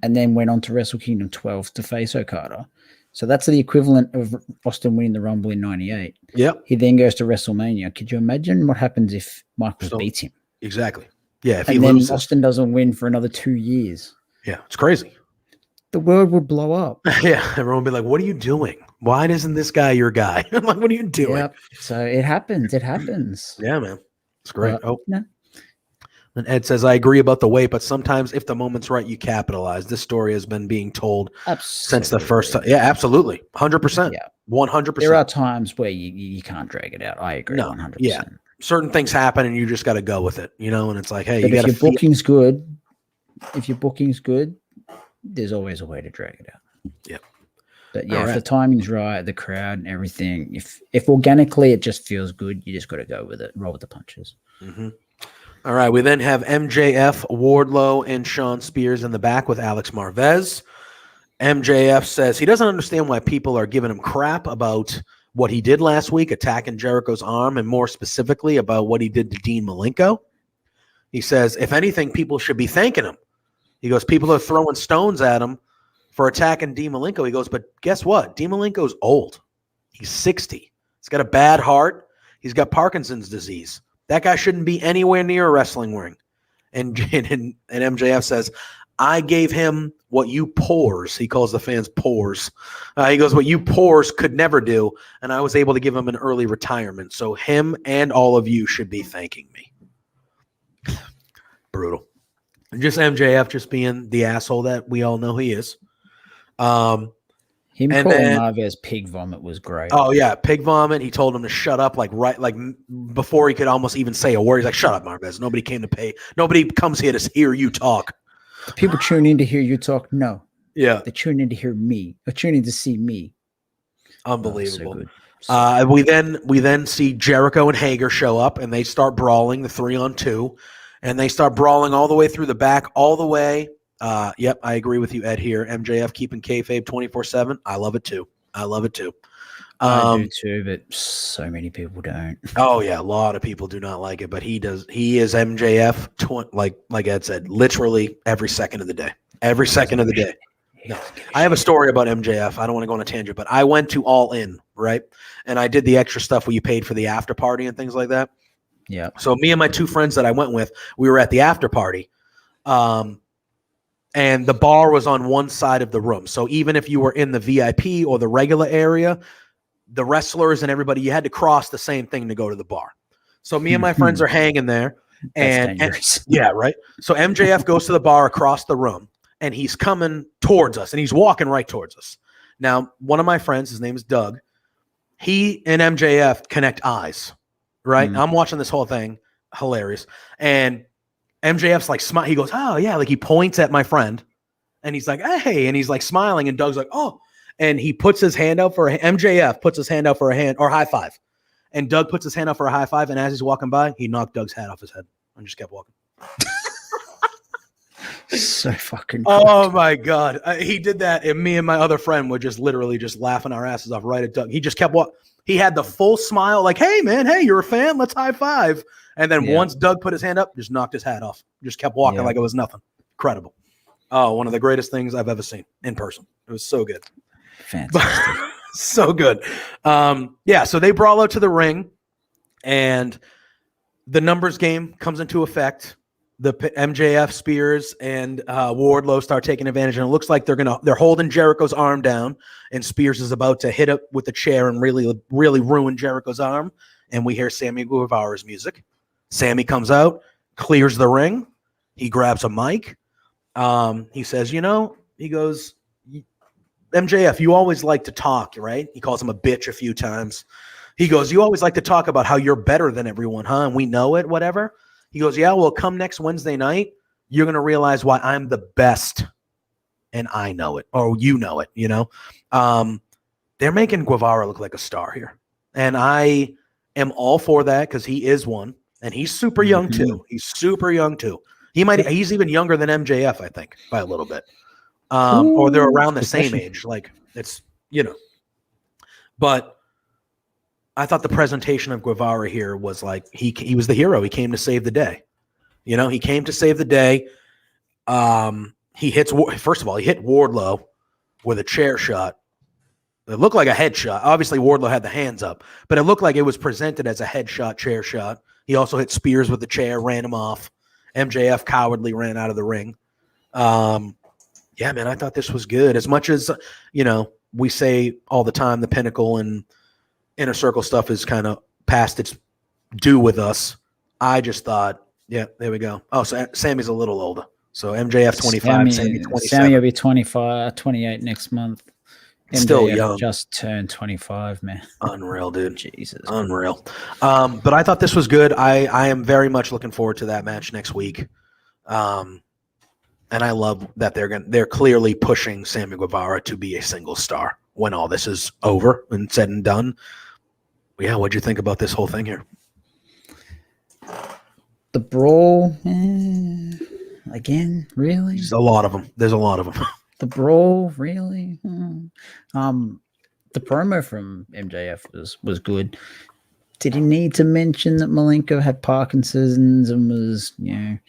and then went on to Wrestle Kingdom 12 to face Okada. So that's the equivalent of Austin winning the Rumble in 98. Yep. He then goes to WrestleMania. Could you imagine what happens if Michaels beats him? Exactly. Yeah. If and he then loses, Austin doesn't win for another 2 years. Yeah, it's crazy. The world would blow up. Yeah, everyone would be like, what are you doing? Why isn't this guy your guy? I'm like, what are you doing? Yep. So it happens. It happens. Yeah, man. It's great. No. And Ed says, I agree about the wait, but sometimes if the moment's right, you capitalize. This story has been being told since the first time. Yeah, absolutely. 100%. Yeah. 100%. There are times where you can't drag it out. I agree. No, 100%. Yeah. Certain things happen and you just got to go with it, and it's like, hey, but you got to if your booking's good, there's always a way to drag it out. Yeah. But yeah, if the timing's right, the crowd and everything, if organically it just feels good, you just got to go with it, roll with the punches. Mm-hmm. All right. We then have MJF, Wardlow, and Sean Spears in the back with Alex Marvez. MJF says he doesn't understand why people are giving him crap about what he did last week, attacking Jericho's arm, and more specifically about what he did to Dean Malenko. He says, if anything, people should be thanking him. He goes, people are throwing stones at him for attacking Dean Malenko. He goes, but guess what? Dean Malenko's old. He's 60. He's got a bad heart. He's got Parkinson's disease. That guy shouldn't be anywhere near a wrestling ring. And MJF says, I gave him what you pores, he calls the fans pores. He goes, what you pores could never do, and I was able to give him an early retirement. So him and all of you should be thanking me. Brutal. Just MJF just being the asshole that we all know he is. Him calling Marvez pig vomit was great. Oh yeah, pig vomit. He told him to shut up, like before he could almost even say a word. He's like, "Shut up, Marvez. Nobody came to pay. Nobody comes here to hear you talk." The people tune in to hear you talk. No, yeah, they tune in to hear me. They tune in to see me. Unbelievable. We then see Jericho and Hager show up, and they start brawling, the 3-on-2. And they start brawling all the way through the back, all the way. Yep, I agree with you, Ed, here. MJF keeping kayfabe 24/7. I love it, too. I do, too, but so many people don't. Oh, yeah, a lot of people do not like it, but he does. He is MJF, like Ed said, literally every second of the day. Every second of the day. No. I have a story about MJF. I don't want to go on a tangent, but I went to All In, right? And I did the extra stuff where you paid for the after party and things like that. Yeah. So me and my two friends that I went with, we were at the after party, and the bar was on one side of the room. So even if you were in the VIP or the regular area, the wrestlers and everybody, you had to cross the same thing to go to the bar. So me and my friends are hanging there, And dangerous. yeah, right. So MJF goes to the bar across the room, and he's coming towards us, and he's walking right towards us. Now, one of my friends, his name is Doug. He and MJF connect eyes, right? Mm. I'm watching this whole thing, hilarious. And MJF's like, smile. He goes, oh yeah, like he points at my friend, and he's like, hey, and he's like smiling, and Doug's like, oh, and he puts his hand out for MJF puts his hand out for a hand or high five, and Doug puts his hand out for a high five, and as he's walking by, he knocked Doug's hat off his head and just kept walking. So fucking Oh my god, he did that, and me and my other friend were just literally just laughing our asses off right at Doug. He just kept walking. He had the full smile, like, hey man, hey, you're a fan, let's high five. And then once Doug put his hand up, just knocked his hat off, just kept walking like it was nothing. Incredible. Oh, one of the greatest things I've ever seen in person. It was so good. Fantastic. So good. So they brawl out to the ring, and the numbers game comes into effect. The MJF, Spears, and Wardlow start taking advantage, and it looks like they're holding Jericho's arm down, and Spears is about to hit it with the chair and really ruin Jericho's arm. And we hear Sammy Guevara's music. Sammy comes out, clears the ring. He grabs a mic. He says, he goes, MJF, you always like to talk, right? He calls him a bitch a few times. He goes, you always like to talk about how you're better than everyone, huh? And we know it, whatever. He goes, yeah, well, come next Wednesday night, you're going to realize why I'm the best, and I know it, or you know it, They're making Guevara look like a star here, and I am all for that because he is one, and he's super young too. He's super young too. He's even younger than MJF, I think, by a little bit. Or they're around the same age. Like, it's, But I thought the presentation of Guevara here was like he was the hero. He came to save the day. He came to save the day. He hit Wardlow with a chair shot. It looked like a headshot. Obviously, Wardlow had the hands up, but it looked like it was presented as a headshot, chair shot. He also hit Spears with the chair, ran him off. MJF cowardly ran out of the ring. Yeah, man, I thought this was good. As much as, we say all the time the Pinnacle and Inner Circle stuff is kind of past its due with us. I just thought, yeah, there we go. Oh, so Sammy's a little older. So MJF 25, Sammy 27. Sammy will be 28 next month. MJF Still young. Just turned 25, man. Unreal, dude. Jesus. Unreal. But I thought this was good. I am very much looking forward to that match next week. And I love that they're clearly pushing Sammy Guevara to be a single star when all this is over and said and done. Yeah, what'd you think about this whole thing here? The brawl, again, really? There's a lot of them. The brawl, really? The promo from MJF was good. Did he need to mention that Malenko had Parkinson's and was, in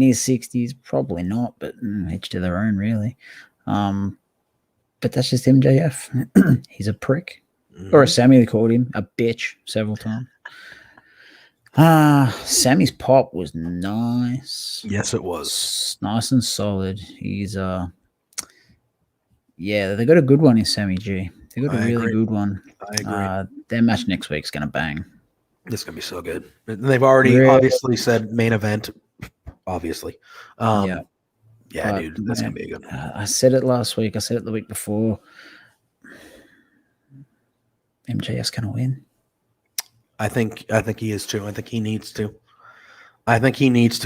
his 60s? Probably not, but each to their own, really. But that's just MJF. He's a prick. Or as Sammy called him, a bitch several times. Sammy's pop was nice. Yes, it was. Nice and solid. He's they got a good one in Sammy G. They got a really good one. I agree. Their match next week's gonna bang. This is gonna be so good. And they've already obviously said main event. Obviously. Yeah, dude, that's gonna be a good one. I said it last week. I said it the week before. MJF's gonna win. I think he is too. I think he needs to.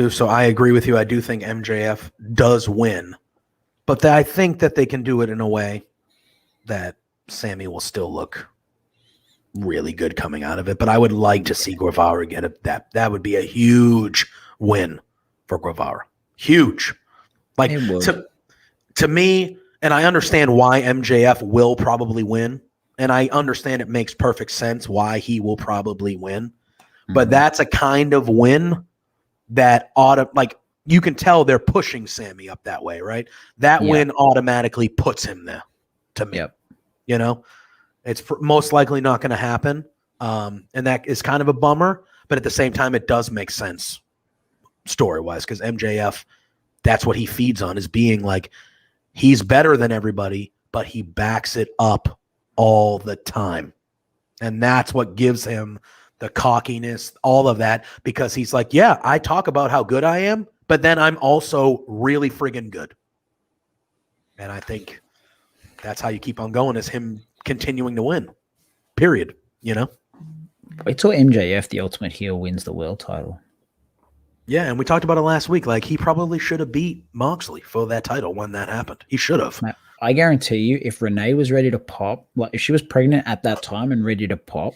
So I agree with you. I do think MJF does win, but I think that they can do it in a way that Sammy will still look really good coming out of it. But I would like to see Guevara get it. That would be a huge win for Guevara. Huge. Like to me, and I understand why MJF will probably win. And I understand it makes perfect sense why he will probably win. But that's a kind of win that you can tell they're pushing Sammy up that way, right? That win automatically puts him there to me. It's most likely not going to happen. And that is kind of a bummer. But at the same time, it does make sense story-wise because MJF, that's what he feeds on, is being like, he's better than everybody, but he backs it up all the time. And that's what gives him the cockiness, all of that, because he's like, yeah, I talk about how good I am, but then I'm also really friggin' good. And I think that's how you keep on going, is him continuing to win, period, you know? Wait till MJF, the Ultimate Heel, wins the world title. Yeah, and we talked about it last week. Like, he probably should have beat Moxley for that title when that happened. He should have. Mate, I guarantee you, if Renee was ready to pop, like if she was pregnant at that time and ready to pop,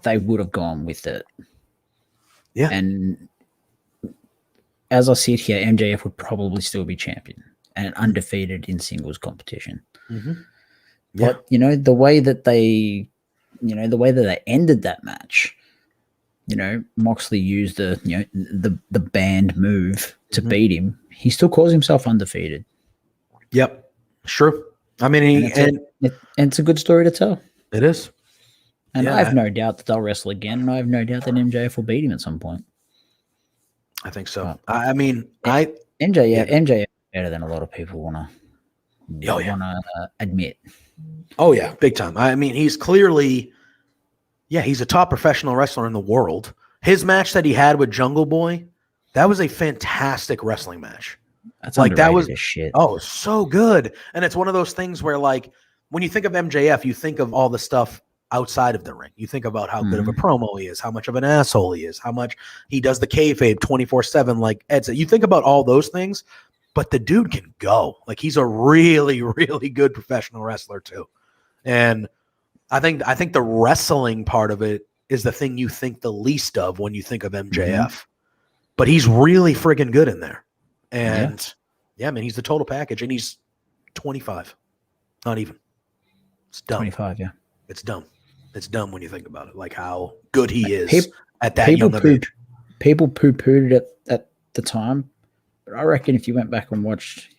they would have gone with it. Yeah. And as I sit here, MJF would probably still be champion and undefeated in singles competition. Mm-hmm. Yeah. But, the way that they ended that match, Moxley used the banned move to beat him. He still calls himself undefeated. Yep. Sure. I mean, and it's a good story to tell. It is. And I have no doubt that they'll wrestle again, and I have no doubt that MJF will beat him at some point. I think so. MJF is better than a lot of people want to admit. Oh, yeah, big time. I mean, he's clearly, he's a top professional wrestler in the world. His match that he had with Jungle Boy, that was a fantastic wrestling match. That's like that was shit. Oh, so good. And it's one of those things where, like, when you think of MJF, you think of all the stuff outside of the ring. You think about how good of a promo he is, how much of an asshole he is, how much he does the kayfabe 24/7, like Ed said. You think about all those things, but the dude can go. Like, he's a really, really good professional wrestler too. And I think the wrestling part of it is the thing you think the least of when you think of MJF. But he's really friggin' good in there. And man, he's the total package, and he's 25. Not even. It's dumb. 25, yeah. It's dumb. It's dumb when you think about it, like how good he is at that young age. People poo-pooed it at the time, but I reckon if you went back and watched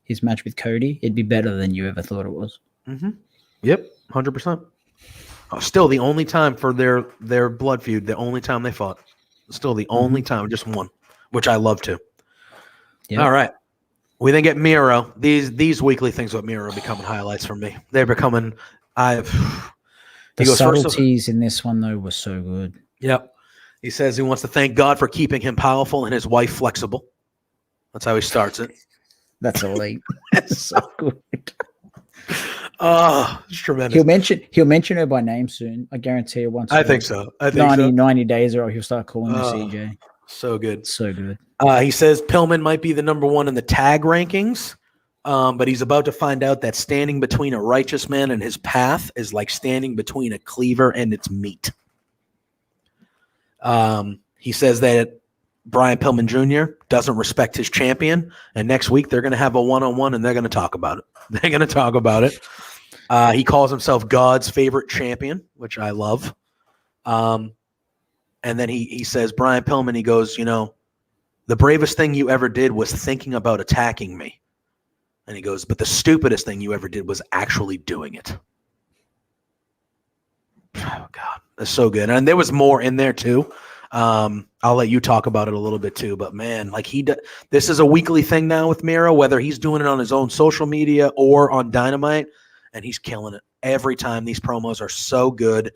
his match with Cody, it'd be better than you ever thought it was. Mm-hmm. Yep, 100%. Still the only time for their blood feud, the only time they fought. Still the only time, just one, which I love too. Yep. All right. We then get Miro. These weekly things with Miro are becoming highlights for me. They're becoming the subtleties in this one though were so good. Yep. He says he wants to thank God for keeping him powerful and his wife flexible. That's how he starts it. That's elite. That's so good. Oh, it's tremendous. He'll mention her by name soon. I guarantee you once. I think so. 90 days or he'll start calling her CJ. So good. So good. He says Pillman might be the number one in the tag rankings, but he's about to find out that standing between a righteous man and his path is like standing between a cleaver and its meat. He says that Brian Pillman Jr. doesn't respect his champion, and next week they're going to have a one-on-one, and they're going to talk about it. They're going to talk about it. He calls himself God's favorite champion, which I love. And then he says, Brian Pillman, he goes, the bravest thing you ever did was thinking about attacking me. And he goes, but the stupidest thing you ever did was actually doing it. Oh, God. That's so good. And there was more in there, too. I'll let you talk about it a little bit, too. But, man, like this is a weekly thing now with Miro, whether he's doing it on his own social media or on Dynamite, and he's killing it. Every time these promos are so good.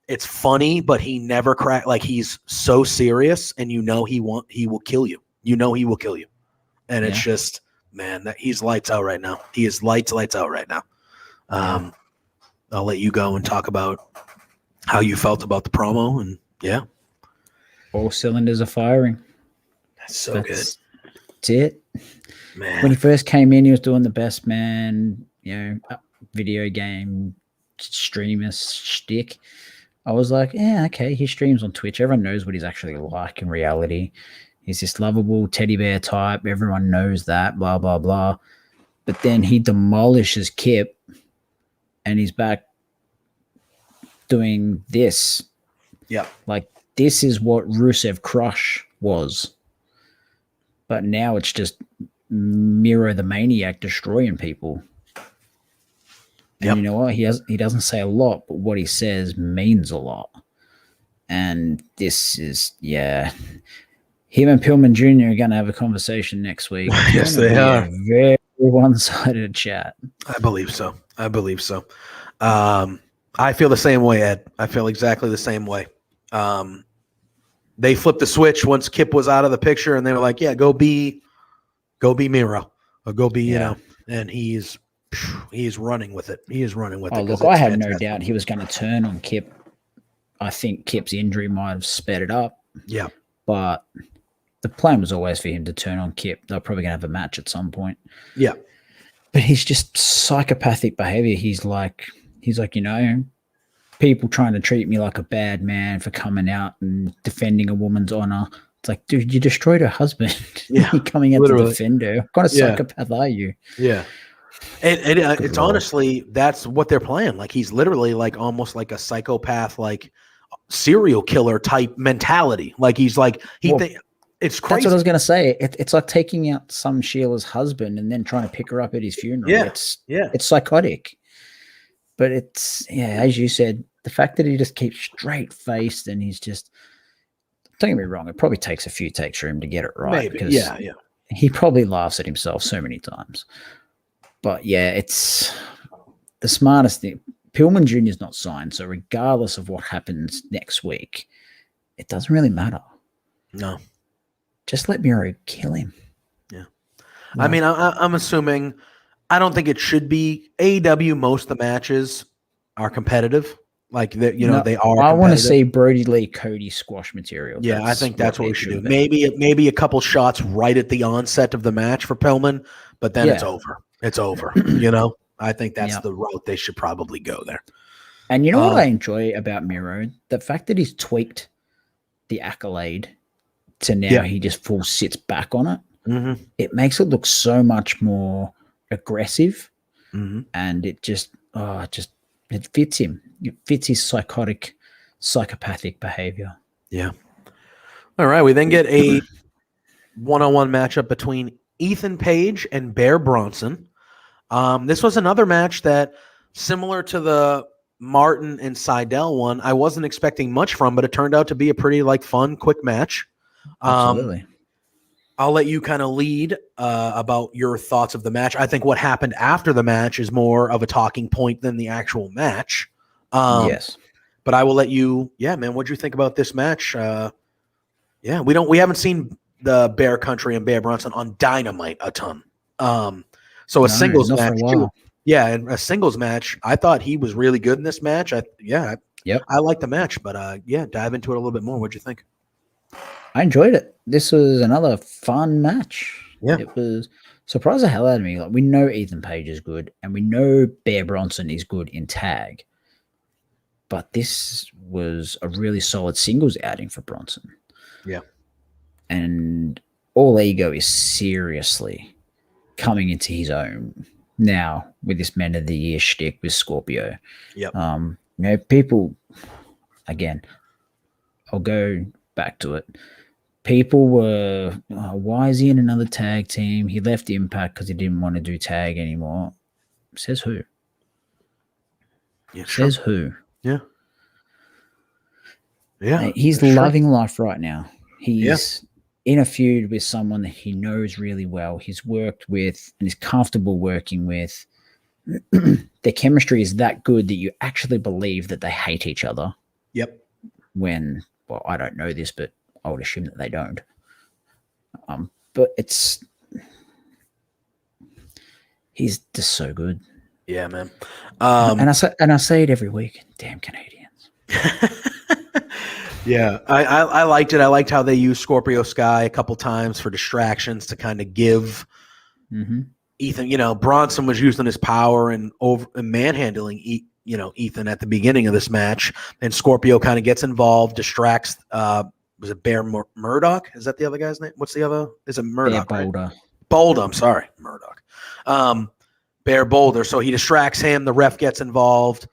It's funny, but he never crack. Like, he's so serious, and he will kill you. He will kill you. And it's just, man, that he's lights out right now. He is lights out right now. I'll let you go and talk about how you felt about the promo, and all cylinders are firing. That's good. That's it. Man. When he first came in, he was doing the best man, video game streamer shtick. I was like, yeah, okay, he streams on Twitch. Everyone knows what he's actually like in reality. He's this lovable teddy bear type. Everyone knows that, blah, blah, blah. But then he demolishes Kip, and he's back doing this. Yeah. Like, this is what Rusev Crush was. But now it's just Miro the Maniac destroying people. And you know what? He doesn't say a lot, but what he says means a lot. And this is, him and Pillman Jr. are going to have a conversation next week. Yes, they are. A very one-sided chat. I believe so. I feel the same way, Ed. I feel exactly the same way. They flipped the switch once Kip was out of the picture, and they were like, "Yeah, go be Miro, or go be," and he's running with it. He is running with it. Oh, look, I had no doubt he was going to turn on Kip. I think Kip's injury might have sped it up. Yeah. But the plan was always for him to turn on Kip. They're probably going to have a match at some point. Yeah. But he's just psychopathic behavior. He's like, people trying to treat me like a bad man for coming out and defending a woman's honor. It's like, dude, you destroyed her husband. Yeah. You're coming out to defend her. What kind of psychopath are you? Yeah. It's honestly, that's what they're playing. Like, he's literally like almost like a psychopath, like serial killer type mentality. Like, he's like, it's crazy. That's what I was going to say. It's like taking out some Sheila's husband and then trying to pick her up at his funeral. Yeah. It's psychotic. But it's, as you said, the fact that he just keeps straight faced and he's just, don't get me wrong, it probably takes a few takes for him to get it right. Maybe. Because he probably laughs at himself so many times. But it's the smartest thing. Pillman Jr. is not signed, so regardless of what happens next week, it doesn't really matter. No. Just let Miro kill him. Yeah. I mean, I'm assuming, I don't think it should be AEW. Most of the matches are competitive. Like, they are. I want to see Brody Lee Cody squash material. Yeah, I think that's what we should do. Maybe a couple shots right at the onset of the match for Pillman, but then it's over. It's over. I think that's the route they should probably go there. And you know what I enjoy about Miro? The fact that he's tweaked the accolade to now he just full sits back on it. Mm-hmm. It makes it look so much more aggressive, and it just it fits him. It fits his psychopathic behavior. Yeah. All right. We then get a one-on-one matchup between Ethan Page and Bear Bronson. This was another match that, similar to the Martin and Seidel one, I wasn't expecting much from, but it turned out to be a pretty fun, quick match. Absolutely. I'll let you kind of lead about your thoughts of the match. I think what happened after the match is more of a talking point than the actual match. Yes. But I will let you, man, what'd you think about this match? We haven't seen the Bear Country and Bear Bronson on Dynamite a ton. So a singles match too. Yeah, and a singles match, I thought he was really good in this match. I like the match, but dive into it a little bit more. What'd you think? I enjoyed it. This was another fun match. Yeah. It was surprised the hell out of me. Like, we know Ethan Page is good, and we know Bear Bronson is good in tag. But this was a really solid singles outing for Bronson. Yeah. And All Ego is seriously coming into his own now with this Man of the Year shtick with Scorpio. Yep. People, again, I'll go back to it. People were, why is he in another tag team? He left Impact because he didn't want to do tag anymore. Says who? Yeah, Says who? Yeah. Yeah. He's loving life right now. He's in a feud with someone that he knows really well. He's worked with and is comfortable working with. Their chemistry is that good that you actually believe that they hate each other. Yep. When, well, I don't know this, but I would assume that they don't. But he's just so good. Yeah, man. And I say it every week. Damn Canadians. Yeah, I liked it. I liked how they used Scorpio Sky a couple times for distractions to kind of give Ethan. Bronson was using his power and manhandling Ethan at the beginning of this match, and Scorpio kind of gets involved, distracts. Was it Bear Murdoch? Is that the other guy's name? What's the other? Is it Murdoch? Bear Boulder. Right? Boulder. I'm sorry, Murdoch. Bear Boulder. So he distracts him. The ref gets involved,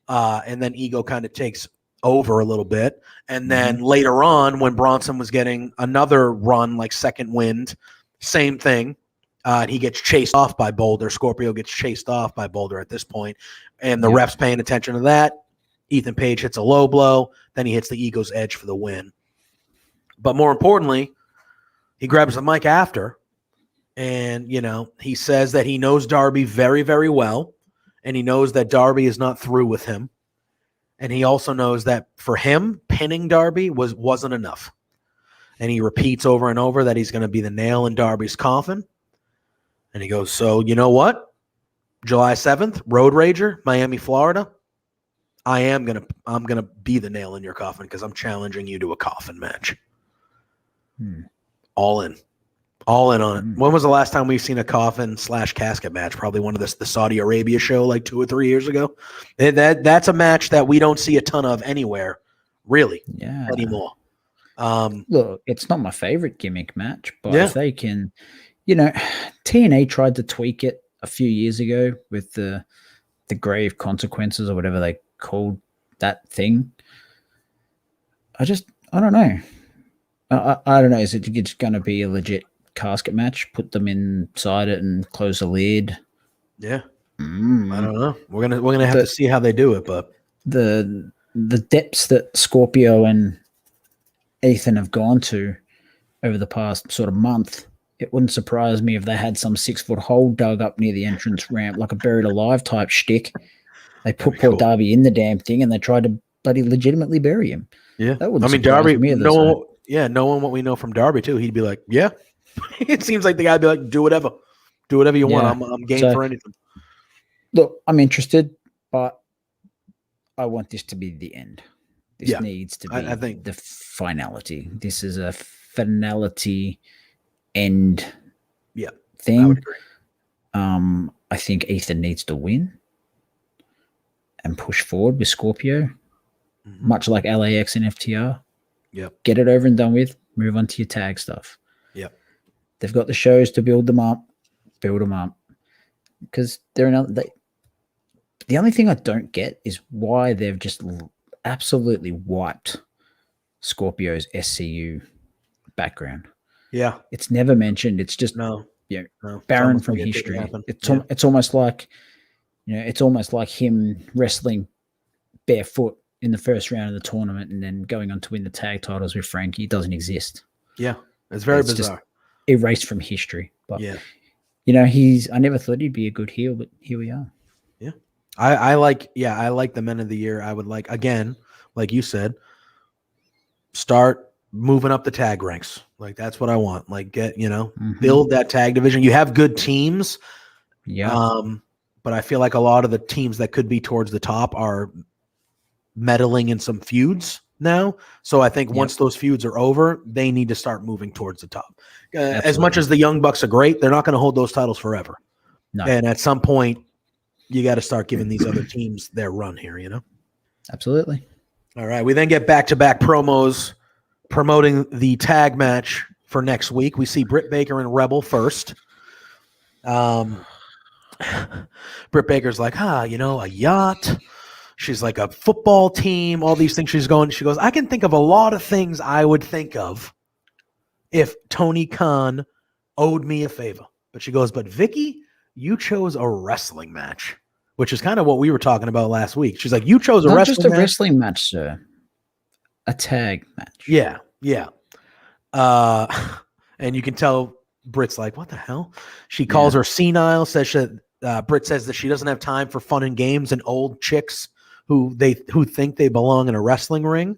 and then Ego kind of takes over a little bit. And then later on, when Bronson was getting another run, like second wind, same thing. He gets chased off by Boulder. Scorpio gets chased off by Boulder at this point, and the ref's paying attention to that. Ethan Page hits a low blow. Then he hits the Ego's edge for the win. But more importantly, he grabs the mic after, and, he says that he knows Darby very, very well, and he knows that Darby is not through with him, And he also knows that for him, pinning Darby wasn't enough. And he repeats over and over that he's going to be the nail in Darby's coffin. And he goes, so you know what? July 7th, Road Rager, Miami, Florida. I'm gonna be the nail in your coffin because I'm challenging you to a coffin match. All in on it. When was the last time we've seen a coffin/casket match? Probably one of the Saudi Arabia show like 2 or 3 years ago. That's a match that we don't see a ton of anywhere, really, anymore. Look, it's not my favorite gimmick match, but if they can, TNA tried to tweak it a few years ago with the grave consequences or whatever they called that thing. I don't know. I don't know. Is it just going to be a legit casket match? Put them inside it and close the lid? Yeah. I don't know. We're gonna have to see how they do it, but the depths that Scorpio and Ethan have gone to over the past sort of month, it wouldn't surprise me if they had some 6-foot hole dug up near the entrance ramp, like a buried alive type shtick. They put poor Darby in the damn thing and they tried to bloody legitimately bury him. Yeah. That wouldn't surprise Darby, me. Knowing what we know from Darby too, he'd be like, yeah. It seems like the guy'd be like, do whatever you want. I'm game for anything. Look, I'm interested, but I want this to be the end. This needs to be I think the finality. This is a finality end thing. I would agree. I think Ethan needs to win and push forward with Scorpio, much like LAX and FTR. Yep. Get it over and done with. Move on to your tag stuff. Yep. They've got the shows to build them up. Because the only thing I don't get is why they've just absolutely wiped Scorpio's SCU background. Yeah. It's never mentioned. It's just barren from history. It's almost like it's almost like him wrestling barefoot in the first round of the tournament and then going on to win the tag titles with Frankie. It doesn't exist. Yeah. It's very bizarre. Just erased from history. But I never thought he'd be a good heel, but here we are. Yeah. I like the Men of the Year. I would like, again, like you said, start moving up the tag ranks. Like that's what I want. Like build that tag division. You have good teams. Yeah. But I feel like a lot of the teams that could be towards the top are meddling in some feuds now. So I think once those feuds are over, they need to start moving towards the top. As much as the Young Bucks are great, they're not going to hold those titles forever. No. And at some point, you got to start giving these other teams their run here, Absolutely. All right. We then get back-to-back promos promoting the tag match for next week. We see Britt Baker and Rebel first. Britt Baker's like, a yacht. She's like a football team, all these things. She goes, I can think of a lot of things I would think of if Tony Khan owed me a favor. But she goes, but Vicky, you chose a wrestling match, which is kind of what we were talking about last week. She's like, you chose a wrestling match. Not just a wrestling match, sir. A tag match. Yeah. And you can tell Britt's like, what the hell? She calls her senile, Britt says that she doesn't have time for fun and games and old chicks who think they belong in a wrestling ring.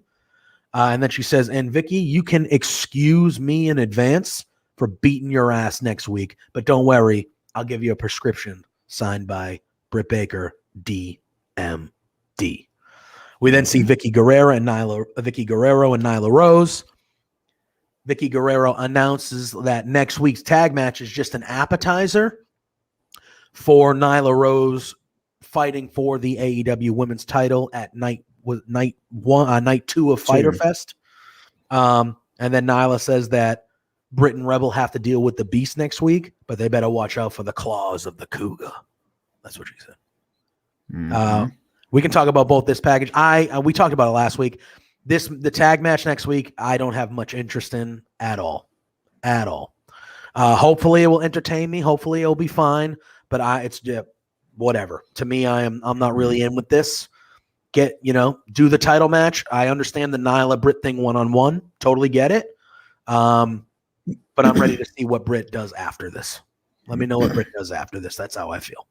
And then she says, and Vicky, you can excuse me in advance for beating your ass next week, but don't worry, I'll give you a prescription signed by Britt Baker, DMD. We then see Vicky Guerrero and Nyla Rose. Vicky Guerrero announces that next week's tag match is just an appetizer for Nyla Rose fighting for the AEW Women's Title at night 2 of Fyter Fest. And then Nyla says that Britt and Rebel have to deal with the Beast next week, but they better watch out for the claws of the Cougar. That's what she said. We can talk about both this package. We talked about it last week. The tag match next week, I don't have much interest in at all. Hopefully it will entertain me. Hopefully it'll be fine. But it's whatever. To me, I'm not really in with this. Do the title match. I understand the Nyla Britt thing 1-on-1. Totally get it. But I'm ready to see what Britt does after this. Let me know what Britt does after this. That's how I feel.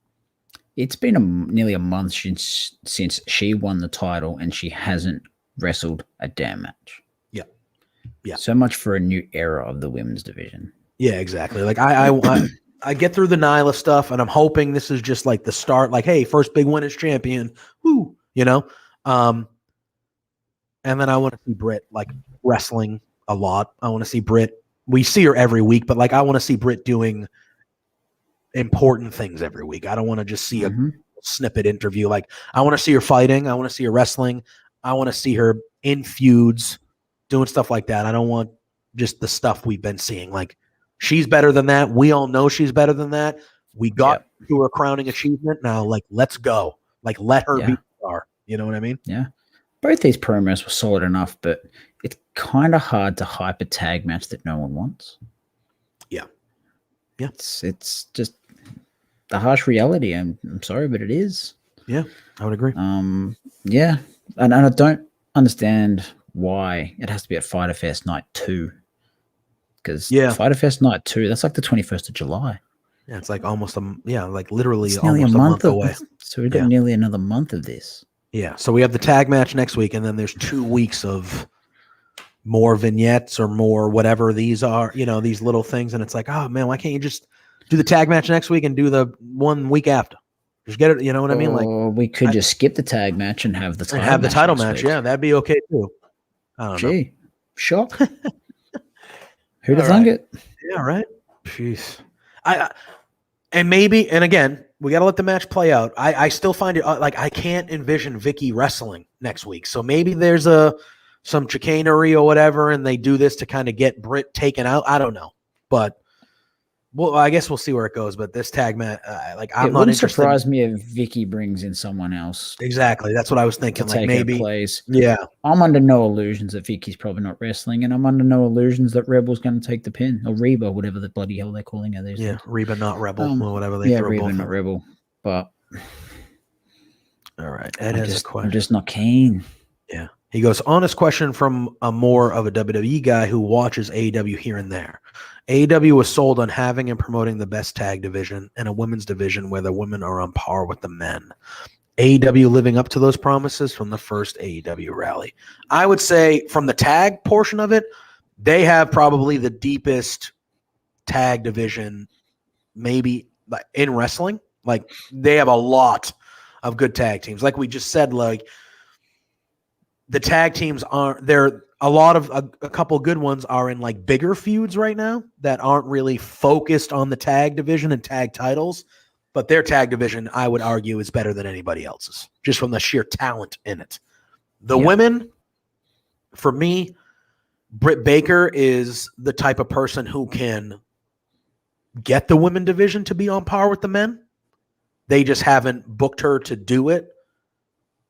It's been nearly a month since she won the title, and she hasn't wrestled a damn match. Yeah. Yeah. So much for a new era of the women's division. Yeah, exactly. Like I get through the Nyla stuff, and I'm hoping this is just like the start. Like, hey, first big win as champion. Woo, you know. And then I want to see Britt like wrestling a lot. I want to see Britt. We see her every week, but like I want to see Britt doing important things every week. I don't want to just see a snippet interview. Like I want to see her fighting. I want to see her wrestling. I want to see her in feuds, doing stuff like that. I don't want just the stuff we've been seeing. Like she's better than that. We all know she's better than that. We got to her crowning achievement. Now, like, let's go. Like, let her be the star. You know what I mean? Yeah. Both these promos were solid enough, but it's kind of hard to hype a tag match that no one wants. Yeah. Yeah. It's just the harsh reality. I'm sorry, but it is. Yeah, I would agree. Yeah. And I don't understand why it has to be at Fyter Fest Night 2. Because Fyter Fest Night 2, that's like the 21st of July. Yeah, it's like almost like literally it's almost a month away. So we've got nearly another month of this. Yeah, so we have the tag match next week, and then there's 2 weeks of more vignettes or more whatever these are, these little things. And it's like, oh, man, why can't you just do the tag match next week and do the 1 week after? Just get it, you know what I mean? Like we could just skip the tag match and have the title match. Yeah, that'd be okay, too. I don't know. Shock. Who'd have thunk it? Yeah, right? Jeez. And again, we got to let the match play out. I still find it like I can't envision Vicky wrestling next week. So maybe there's some chicanery or whatever, and they do this to kind of get Britt taken out. I don't know, but I guess we'll see where it goes. But this tag match, I'm not interested. It wouldn't surprise me if Vicky brings in someone else. Exactly, that's what I was thinking. Like maybe place. Yeah, I'm under no illusions that Vicky's probably not wrestling, and I'm under no illusions that Rebel's going to take the pin, or Reba, whatever the bloody hell they're calling her. Yeah, Reba, not Rebel, or whatever they throw Reba, both not Rebel. But all right, Ed has a question. I'm just not keen. Yeah. He goes, honest question from a more of a WWE guy who watches AEW here and there. AEW was sold on having and promoting the best tag division and a women's division where the women are on par with the men. AEW living up to those promises from the first AEW rally. I would say from the tag portion of it, they have probably the deepest tag division maybe in wrestling. Like they have a lot of good tag teams. Like we just said, like, the tag teams a couple good ones are in like bigger feuds right now that aren't really focused on the tag division and tag titles, but their tag division, I would argue, is better than anybody else's just from the sheer talent in it. The women, for me, Britt Baker is the type of person who can get the women division to be on par with the men. They just haven't booked her to do it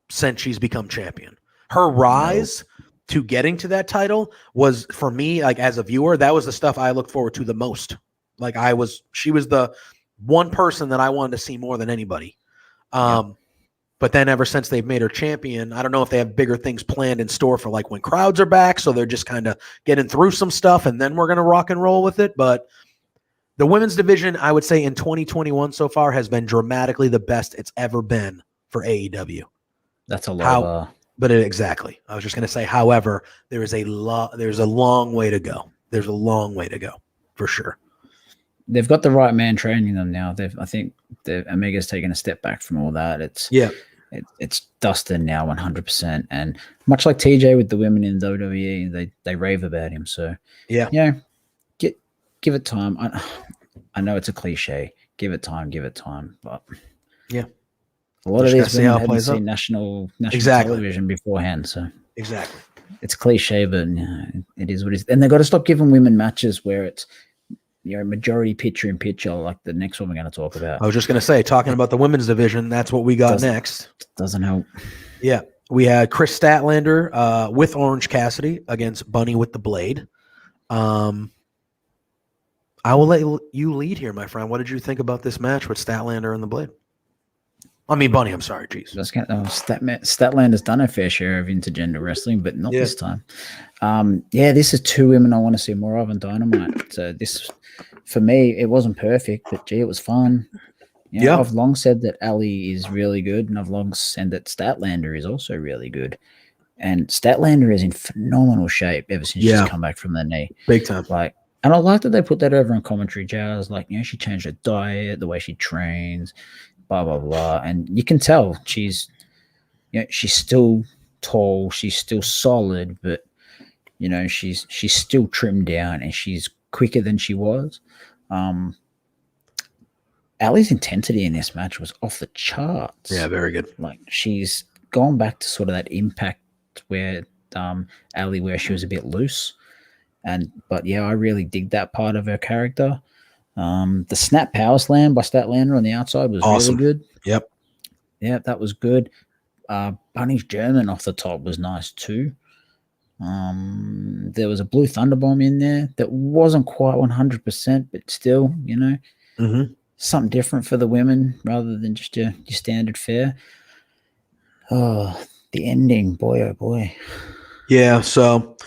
since she's become champion. Her rise to getting to that title was, for me, like as a viewer, that was the stuff I looked forward to the most. Like she was the one person that I wanted to see more than anybody. But then ever since they've made her champion, I don't know if they have bigger things planned in store for like when crowds are back. So they're just kind of getting through some stuff and then we're going to rock and roll with it. But the women's division, I would say in 2021 so far has been dramatically the best it's ever been for AEW. That's a lot. Exactly. I was just going to say, however, there's a long way to go. There's a long way to go for sure. They've got the right man training them now. I think Omega's taken a step back from all that. It's Dustin now 100%. And much like TJ with the women in WWE, they rave about him. So give it time. I know it's a cliche. Give it time. But a lot of these women hadn't seen national television beforehand, so exactly, it's cliche, but it is what it is. And they've got to stop giving women matches where it's majority picture in picture, like the next one we're going to talk about. I was just going to say, talking about the women's division, that's what we got next. Doesn't help. Yeah, we had Chris Statlander with Orange Cassidy against Bunny with the Blade. I will let you lead here, my friend. What did you think about this match with Statlander and the Blade? I mean, Bunny, I'm sorry, jeez. Statlander's done a fair share of intergender wrestling, but not this time. This is 2 women I want to see more of on Dynamite. So this, for me, it wasn't perfect, but gee, it was fun. Yeah. I've long said that Ali is really good, and I've long said that Statlander is also really good. And Statlander is in phenomenal shape ever since she's come back from the knee. Big time. Like, and I like that they put that over on commentary jars. Like, she changed her diet, the way she trains, blah blah blah, and you can tell she's still tall, she's still solid, but she's still trimmed down and she's quicker than she was. Ali's intensity in this match was off the charts. Yeah, very good. Like, she's gone back to sort of that Impact where Ali, where she was a bit loose. But I really dig that part of her character. The snap power slam by Statlander on the outside was awesome. Really good. Yep. Yeah, that was good. Bunny's German off the top was nice too. There was a blue thunderbomb in there that wasn't quite 100%, but still, something different for the women rather than just your standard fare. Oh, the ending, boy, oh boy. Yeah, so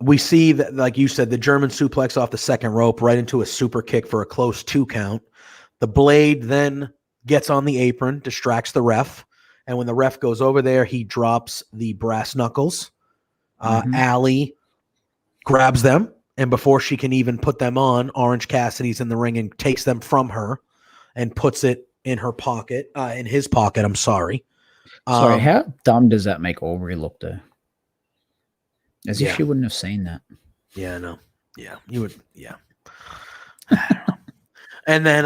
we see that, like you said, the German suplex off the second rope right into a super kick for a close 2 count. The Blade then gets on the apron, distracts the ref, and when the ref goes over there, he drops the brass knuckles. Ali grabs them, and before she can even put them on, Orange Cassidy's in the ring and takes them from her and puts it in her pocket, in his pocket, I'm sorry. Sorry, how dumb does that make Aubrey look, though? As if she wouldn't have seen that. Yeah, I know. Yeah, you would. Yeah. I don't know. And then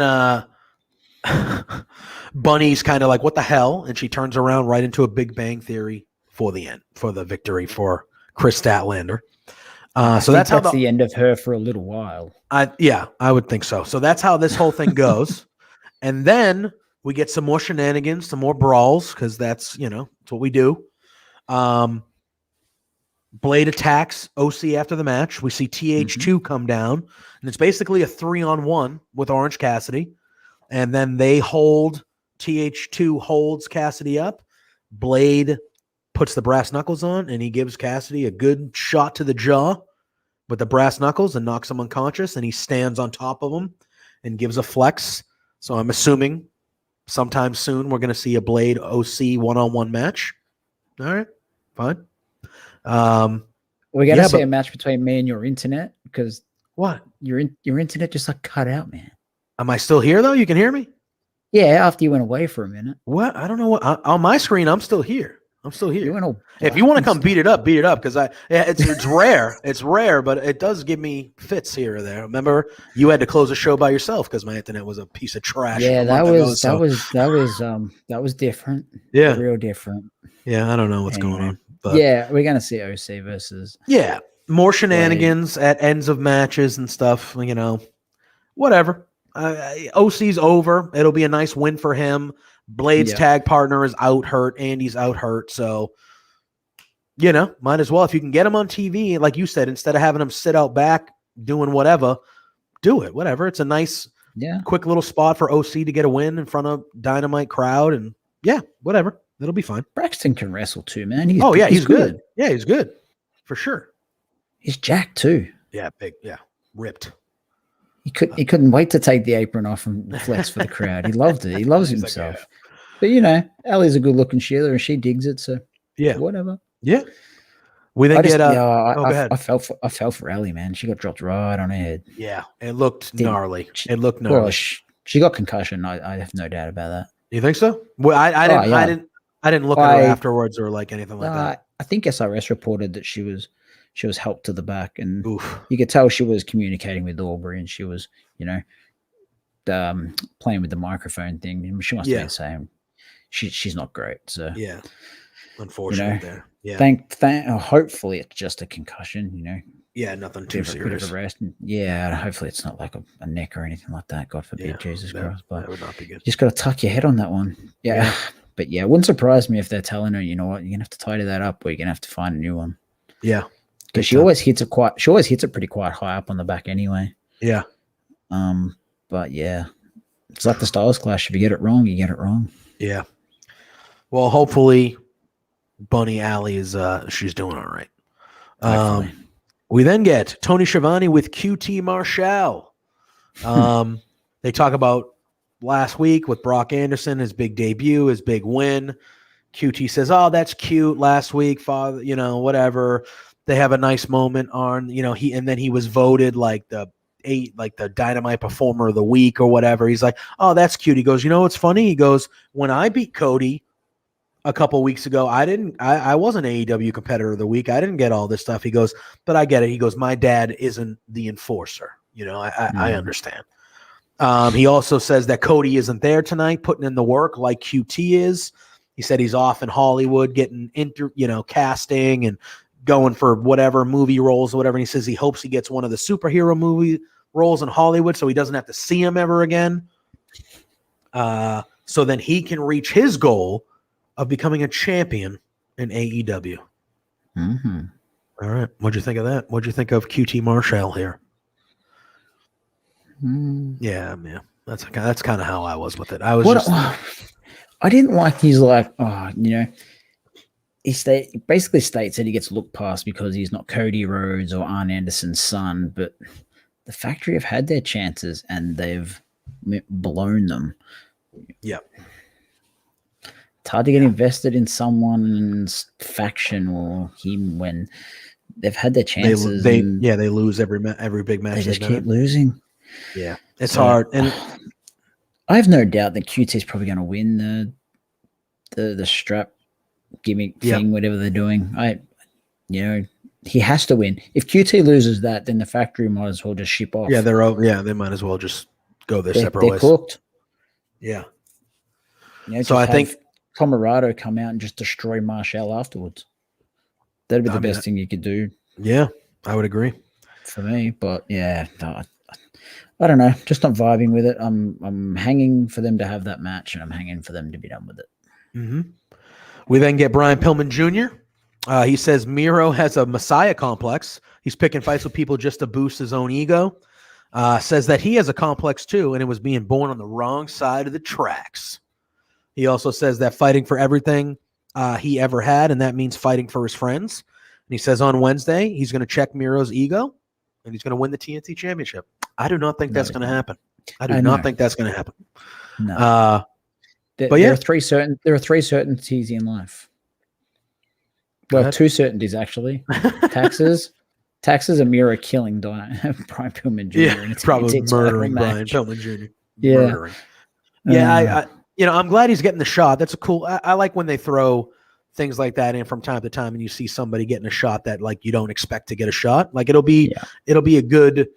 Bunny's kind of like, what the hell? And she turns around right into a Big Bang Theory for the victory for Chris Statlander. So that's how the end of her for a little while. I would think so. So that's how this whole thing goes. And then we get some more shenanigans, some more brawls, because that's what we do. Blade attacks OC after the match. We see TH2 come down, and it's basically a 3-on-1 with Orange Cassidy. And then TH2 holds Cassidy up. Blade puts the brass knuckles on, and he gives Cassidy a good shot to the jaw with the brass knuckles and knocks him unconscious, and he stands on top of him and gives a flex. So I'm assuming sometime soon we're going to see a Blade OC one-on-one match. All right, fine. We're going to see a match between me and your internet, because what? Your internet just cut out, man. Am I still here, though? You can hear me? Yeah, after you went away for a minute. What? I don't know what. On my screen, I'm still here. If you want to come beat it up, because it's rare. It's rare, but it does give me fits here or there. Remember, you had to close the show by yourself because my internet was a piece of trash. Yeah, that was different. Yeah, real different. Yeah, I don't know what's going on. But yeah, we're gonna see OC versus. Yeah, more shenanigans at ends of matches and stuff. Whatever. OC's over. It'll be a nice win for him. Blade's tag partner is out hurt. Andy's out hurt. So, might as well. If you can get him on TV, like you said, instead of having him sit out back doing whatever, do it. Whatever. It's a nice, quick little spot for OC to get a win in front of Dynamite crowd. And whatever. It'll be fine. Braxton can wrestle too, man. He's good. Yeah, he's good. For sure. He's jacked too. Yeah, big. Yeah, ripped. He couldn't wait to take the apron off and flex for the crowd. He loved it. He loves himself. But Allie's a good looking Sheila and she digs it. So whatever. Yeah. We then go ahead. I fell for Allie, man. She got dropped right on her head. Yeah, it looked gnarly. Well, she got concussion. I have no doubt about that. You think so? Well, I didn't look at her afterwards or like anything like that. I think SRS reported that she was helped to the back, and you could tell she was communicating with Aubrey, and she was, playing with the microphone thing. She must be the same. She's not great. So unfortunate there. Yeah. Hopefully it's just a concussion. Yeah, nothing too serious. Rest. Yeah, hopefully it's not like a neck or anything like that. God forbid, Jesus Christ. But that would not be good. You just got to tuck your head on that one. Yeah. But it wouldn't surprise me if they're telling her, you know what, you're gonna have to tidy that up, or you're gonna have to find a new one. Yeah. Because she always hits it pretty quite high up on the back anyway. Yeah. But it's like the Styles Clash. If you get it wrong, you get it wrong. Yeah. Well, hopefully Bunny Alley is she's doing all right. We then get Tony Schiavone with QT Marshall. They talk about last week with Brock Anderson, his big debut, his big win. QT says, "Oh, that's cute. Last week, father, whatever." They have a nice moment on, he was voted like the Dynamite Performer of the Week or whatever. He's like, "Oh, that's cute." He goes, "You know what's funny?" He goes, "When I beat Cody a couple weeks ago, I wasn't AEW Competitor of the Week. I didn't get all this stuff." He goes, "But I get it." He goes, "My dad isn't the enforcer. I understand." He also says that Cody isn't there tonight, putting in the work like QT is. He said he's off in Hollywood getting casting and going for whatever movie roles or whatever. And he says he hopes he gets one of the superhero movie roles in Hollywood so he doesn't have to see him ever again. So then he can reach his goal of becoming a champion in AEW. Mm-hmm. All right. What'd you think of that? What'd you think of QT Marshall here? Yeah, man. That's kind of how I was with it. I was I didn't like his he basically states that he gets looked past because he's not Cody Rhodes or Arn Anderson's son, but the Factory have had their chances and they've blown them. Yep. It's hard to get invested in someone's faction or him when they've had their chances. They lose every big match. They just keep losing. Yeah, it's hard, and I have no doubt that QT is probably going to win the strap gimmick thing, whatever they're doing. He has to win. If QT loses that, then the Factory might as well just ship off. Yeah, they might as well just go their separate ways. They're cooked. Yeah. So I think Comorado come out and just destroy Marshall afterwards. That'd be the best thing you could do. Yeah, I would agree. For me, but yeah, I don't know. Just not vibing with it. I'm hanging for them to have that match, and I'm hanging for them to be done with it. Mm-hmm. We then get Brian Pillman Jr. He says Miro has a Messiah complex. He's picking fights with people just to boost his own ego. Says that he has a complex too, and it was being born on the wrong side of the tracks. He also says that fighting for everything he ever had, and that means fighting for his friends. And he says on Wednesday, he's going to check Miro's ego, and he's going to win the TNT Championship. I do not think that's going to happen. I do not think that's going to happen. No. There are three certainties in life. Well, two certainties actually. Taxes and Miro killing Brian Pillman Jr. Yeah, and it's probably murdering Brian Pillman Jr. Yeah. Murdering. Yeah, I'm glad he's getting the shot. That's a cool. I like when they throw things like that in from time to time, and you see somebody getting a shot that like you don't expect to get a shot. Like it'll be a good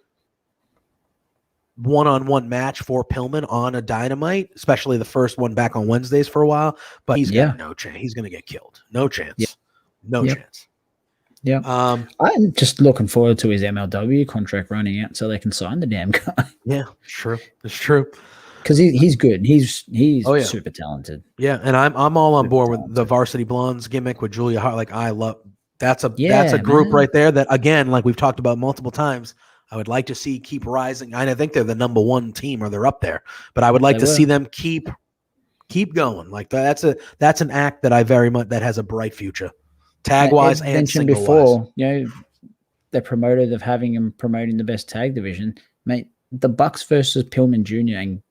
one-on-one match for Pillman on a Dynamite, especially the first one back on Wednesdays for a while. But he's got no chance. He's going to get killed. No chance. Yeah. No chance. Yeah. I'm just looking forward to his MLW contract running out so they can sign the damn guy. Yeah, sure. It's true. Because he's good. He's super talented. Yeah, and I'm all on board with the Varsity Blondes gimmick with Julia Hart. Like I love that's a group right there that again, like we've talked about multiple times, I would like to see keep rising. I think they're the number one team or they're up there, but I would like to see them keep going. Like that's an act that I very much that has a bright future, tag wise and single wise. They're promoted of having him promoting the best tag division, mate. The Bucks versus Pillman Jr. and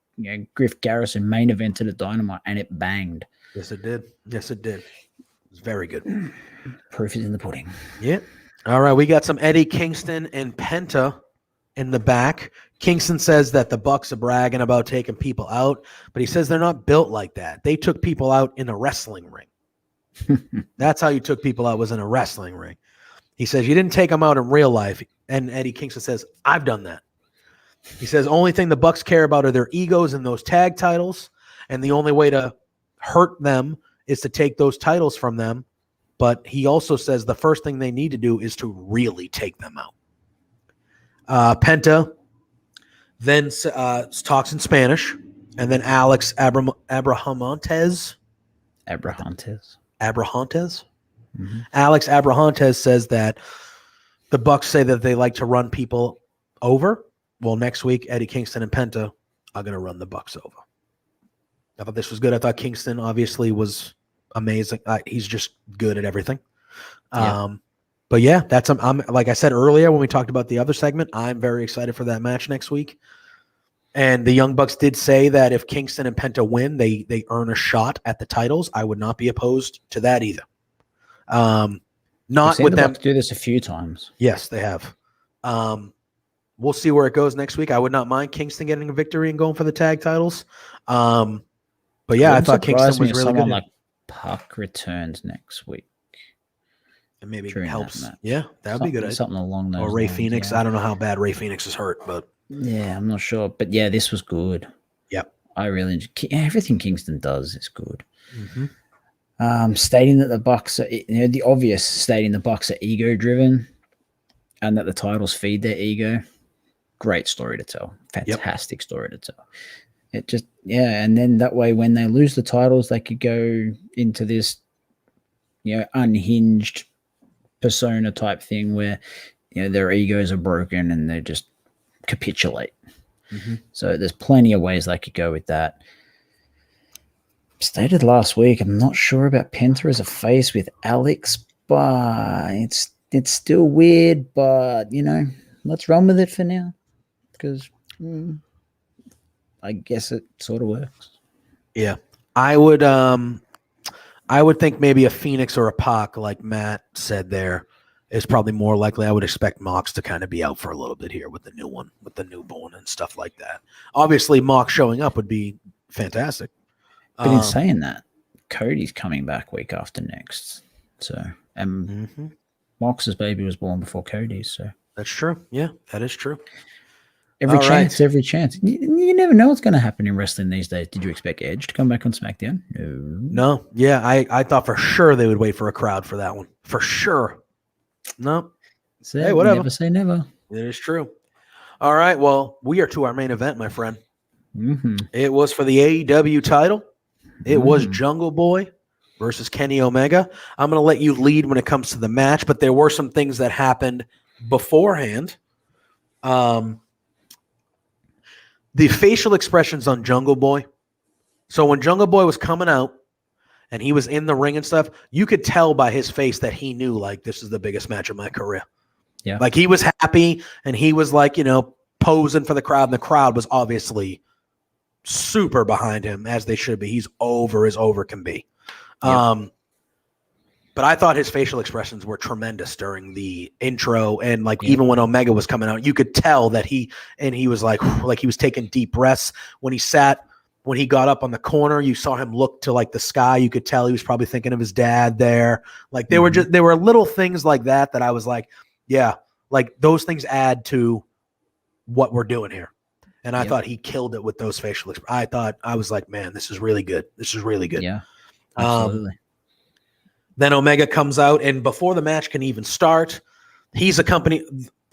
Griff Garrison main evented at Dynamite, and it banged. Yes, it did. It was very good. Proof is in the pudding. Yeah. All right, we got some Eddie Kingston and Penta in the back. Kingston says that the Bucks are bragging about taking people out, but he says they're not built like that. They took people out in a wrestling ring. That's how you took people out, was in a wrestling ring. He says you didn't take them out in real life. And Eddie Kingston says, I've done that. He says only thing the Bucks care about are their egos and those tag titles, and the only way to hurt them is to take those titles from them. But he also says the first thing they need to do is to really take them out. Penta then talks in Spanish, and then Alex Abrahantes. Mm-hmm. Alex Abrahantes says that the Bucks say that they like to run people over. Well, next week, Eddie Kingston and Penta are going to run the Bucks over. I thought this was good. I thought Kingston obviously was amazing. He's just good at everything. But yeah, I'm like I said earlier when we talked about the other segment, I'm very excited for that match next week. And the Young Bucks did say that if Kingston and Penta win, they earn a shot at the titles. I would not be opposed to that either. We've Not seen with the them. Bucks do this a few times. Yes, they have. We'll see where it goes next week. I would not mind Kingston getting a victory and going for the tag titles. But yeah, I thought Kingston was really good. Like Puck returns next week. And maybe it helps. Yeah, that would be good. Something along those lines. Or Ray Phoenix. Yeah. I don't know how bad Ray Phoenix is hurt, but yeah, I'm not sure. But yeah, this was good. Yep. I really enjoy everything Kingston does is good. Stating that the Bucks are, the obvious, stating the Bucks are ego driven and that the titles feed their ego. Great story to tell. Fantastic story to tell. It just, and then that way when they lose the titles, they could go into this, unhinged persona type thing where, their egos are broken and they just capitulate. So there's plenty of ways they could go with that. Stated last week, I'm not sure about Penta as a face with Alex, but it's still weird, but let's run with it for now because I guess it sort of works. Yeah. I would think maybe a Phoenix or a Pac, like Matt said there, is probably more likely. I would expect Mox to kind of be out for a little bit here with the new one, with the newborn and stuff like that. Obviously, Mox showing up would be fantastic. But in saying that, Cody's coming back week after next. So, Mox's baby was born before Cody's. So that's true. Yeah, that is true. Every chance. You never know what's going to happen in wrestling these days. Did you expect Edge to come back on SmackDown? No. Yeah, I thought for sure they would wait for a crowd for that one. For sure. No. So, hey, whatever. Never say never. It is true. All right. Well, we are to our main event, my friend. It was for the AEW title. It was Jungle Boy versus Kenny Omega. I'm going to let you lead when it comes to the match, but there were some things that happened beforehand. The facial expressions on Jungle Boy. So when Jungle Boy was coming out and he was in the ring and stuff, you could tell by his face that he knew, like, this is the biggest match of my career. Yeah. Like, he was happy and he was, like, posing for the crowd, and the crowd was obviously super behind him, as they should be. He's over as over can be. But I thought his facial expressions were tremendous during the intro, and even when Omega was coming out, you could tell that he was like he was taking deep breaths. When he got up on the corner, you saw him look to the sky. You could tell he was probably thinking of his dad there. Like there were little things like that I was like, yeah, like those things add to what we're doing here. And I thought he killed it with those facial expressions. I was like, man, this is really good. This is really good. Yeah, absolutely. Then Omega comes out, and before the match can even start, he's accompanied.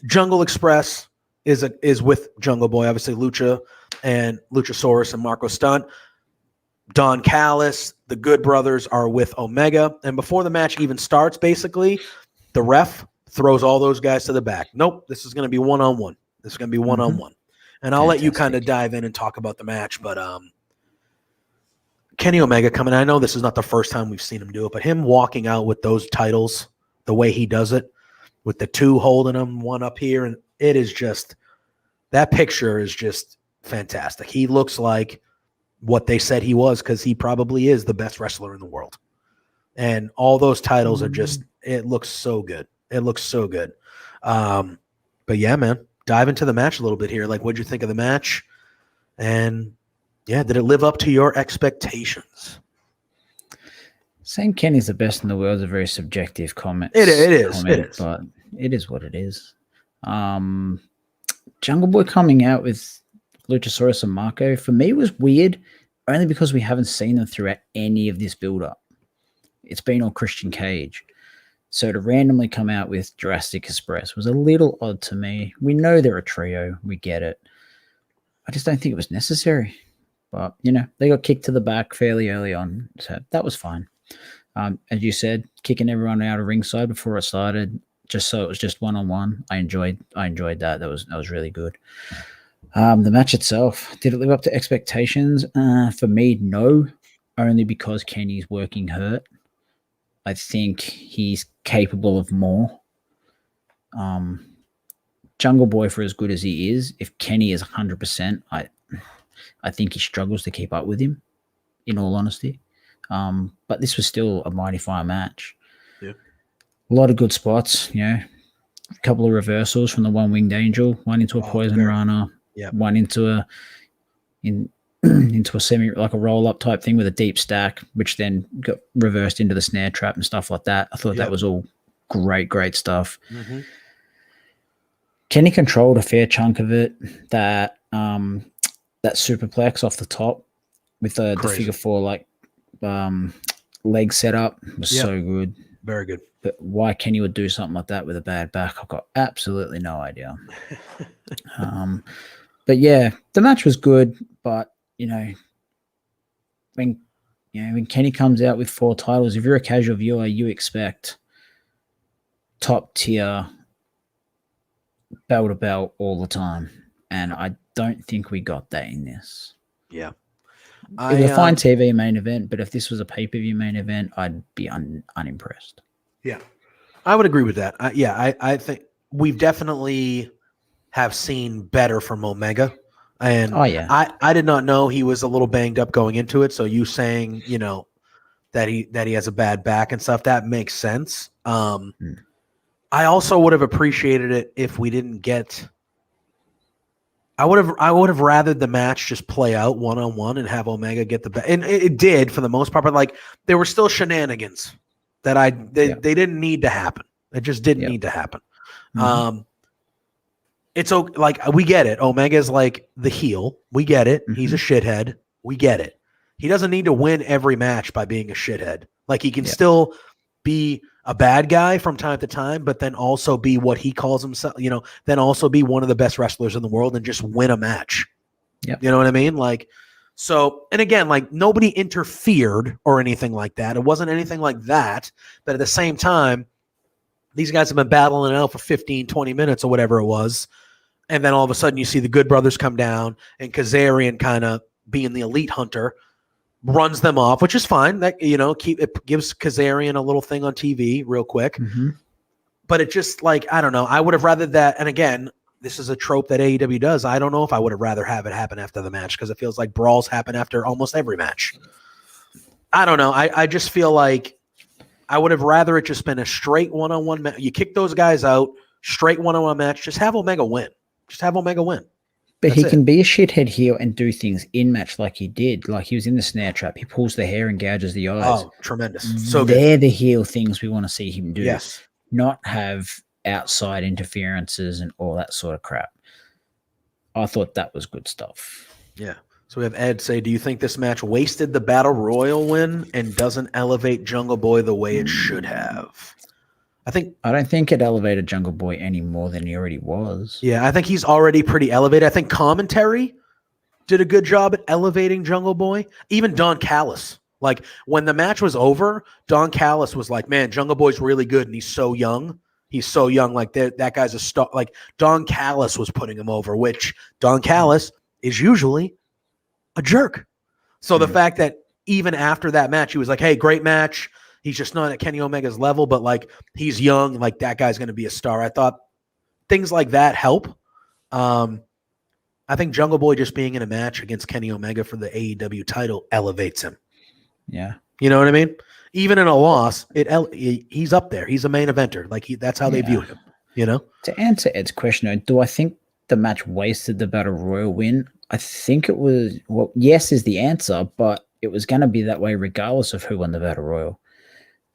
Jungle Express is with Jungle Boy, obviously Lucha and Luchasaurus and Marco Stunt. Don Callis, the Good Brothers are with Omega. And before the match even starts, basically, the ref throws all those guys to the back. Nope, this is going to be one-on-one. This is going to be one-on-one. And I'll let you kind of dive in and talk about the match, but Kenny Omega coming. I know this is not the first time we've seen him do it, but him walking out with those titles, the way he does it, with the two holding him, one up here, and it is just, that picture is just fantastic. He looks like what they said he was, because he probably is the best wrestler in the world. And all those titles are just, it looks so good. It looks so good. But yeah, man, dive into the match a little bit here. Like, what'd you think of the match? And yeah, did it live up to your expectations? Saying Kenny's the best in the world is a very subjective comment. It is. But it is what it is. Jungle Boy coming out with Luchasaurus and Marco, for me, was weird, only because we haven't seen them throughout any of this build-up. It's been all Christian Cage. So to randomly come out with Jurassic Express was a little odd to me. We know they're a trio. We get it. I just don't think it was necessary. But, they got kicked to the back fairly early on. So that was fine. As you said, kicking everyone out of ringside before it started, just so it was just one-on-one. I enjoyed that. That was really good. The match itself, did it live up to expectations? For me, no. Only because Kenny's working hurt. I think he's capable of more. Jungle Boy, for as good as he is, if Kenny is 100%, I think he struggles to keep up with him, in all honesty. But this was still a mighty fine match. Yeah. A lot of good spots, a couple of reversals from the one-winged angel, one into a poison runner, one into into a semi, like a roll-up type thing with a deep stack, which then got reversed into the snare trap and stuff like that. I thought that was all great stuff. Mm-hmm. Kenny controlled a fair chunk of it. That superplex off the top with the figure four leg setup was so good. Very good. But why Kenny would do something like that with a bad back, I've got absolutely no idea. But yeah, the match was good. But when Kenny comes out with 4 titles, if you're a casual viewer, you expect top tier bell to bell all the time, and I don't think we got that in this. Yeah, it was a fine TV main event, but if this was a pay-per-view main event, I'd be unimpressed. Yeah, I would agree with that. I think we've definitely have seen better from Omega, and I did not know he was a little banged up going into it. So you saying that he has a bad back and stuff, that makes sense. I also would have appreciated it if we didn't get. I would have rathered the match just play out 1-on-1 and have Omega get the back, and it did for the most part. But there were still shenanigans that they didn't need to happen. It just didn't need to happen. Mm-hmm. It's we get it. Omega's the heel. We get it. Mm-hmm. He's a shithead. We get it. He doesn't need to win every match by being a shithead. He can still be a bad guy from time to time, but then also be what he calls himself, then also be one of the best wrestlers in the world and just win a match. Yeah. You know what I mean? So, and again, nobody interfered or anything like that. It wasn't anything like that. But at the same time, these guys have been battling it out for 15, 20 minutes or whatever it was. And then all of a sudden you see the Good Brothers come down and Kazarian kind of being the elite hunter runs them off, which is fine. That it gives Kazarian a little thing on TV real quick. Mm-hmm. But it just I don't know. I would have rather that. And again, this is a trope that AEW does. I don't know if I would have rather have it happen after the match because it feels like brawls happen after almost every match. I don't know. I just feel like I would have rather it just been a straight one-on-one match. You kick those guys out, straight one-on-one match. Just have Omega win. But he can be a shithead heel and do things in match like he did. He was in the snare trap. He pulls the hair and gouges the eyes. Oh, tremendous. So they're the heel things we want to see him do. Yes. Not have outside interferences and all that sort of crap. I thought that was good stuff. Yeah. So we have Ed say, do you think this match wasted the Battle Royal win and doesn't elevate Jungle Boy the way it should have? I don't think it elevated Jungle Boy any more than he already was. Yeah, I think he's already pretty elevated. I think commentary did a good job at elevating Jungle Boy. Even Don Callis. When the match was over, Don Callis was like, man, Jungle Boy's really good and he's so young. That guy's a star. Don Callis was putting him over, which Don Callis is usually a jerk. So the fact that even after that match, he was like, hey, great match. He's just not at Kenny Omega's level, but he's young. That guy's going to be a star. I thought things like that help. I think Jungle Boy just being in a match against Kenny Omega for the AEW title elevates him. Yeah. You know what I mean? Even in a loss, he's up there. He's a main eventer. That's how they view him. To answer Ed's question, do I think the match wasted the Battle Royal win? I think it was, yes is the answer, but it was going to be that way regardless of who won the Battle Royal.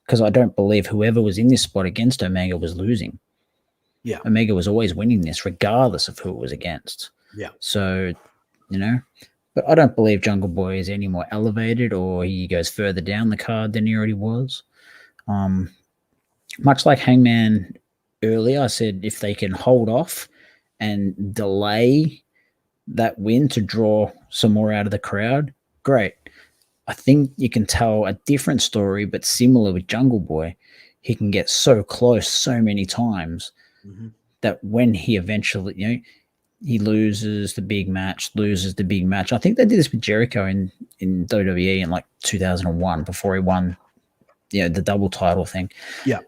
Because I don't believe whoever was in this spot against Omega was losing. Yeah. Omega was always winning this regardless of who it was against. Yeah. So, but I don't believe Jungle Boy is any more elevated or he goes further down the card than he already was. Much like Hangman earlier, I said if they can hold off and delay that win to draw some more out of the crowd, great. I think you can tell a different story, but similar with Jungle Boy. He can get so close so many times that when he eventually, he loses the big match. I think they did this with Jericho in WWE in 2001 before he won, the double title thing. Yeah.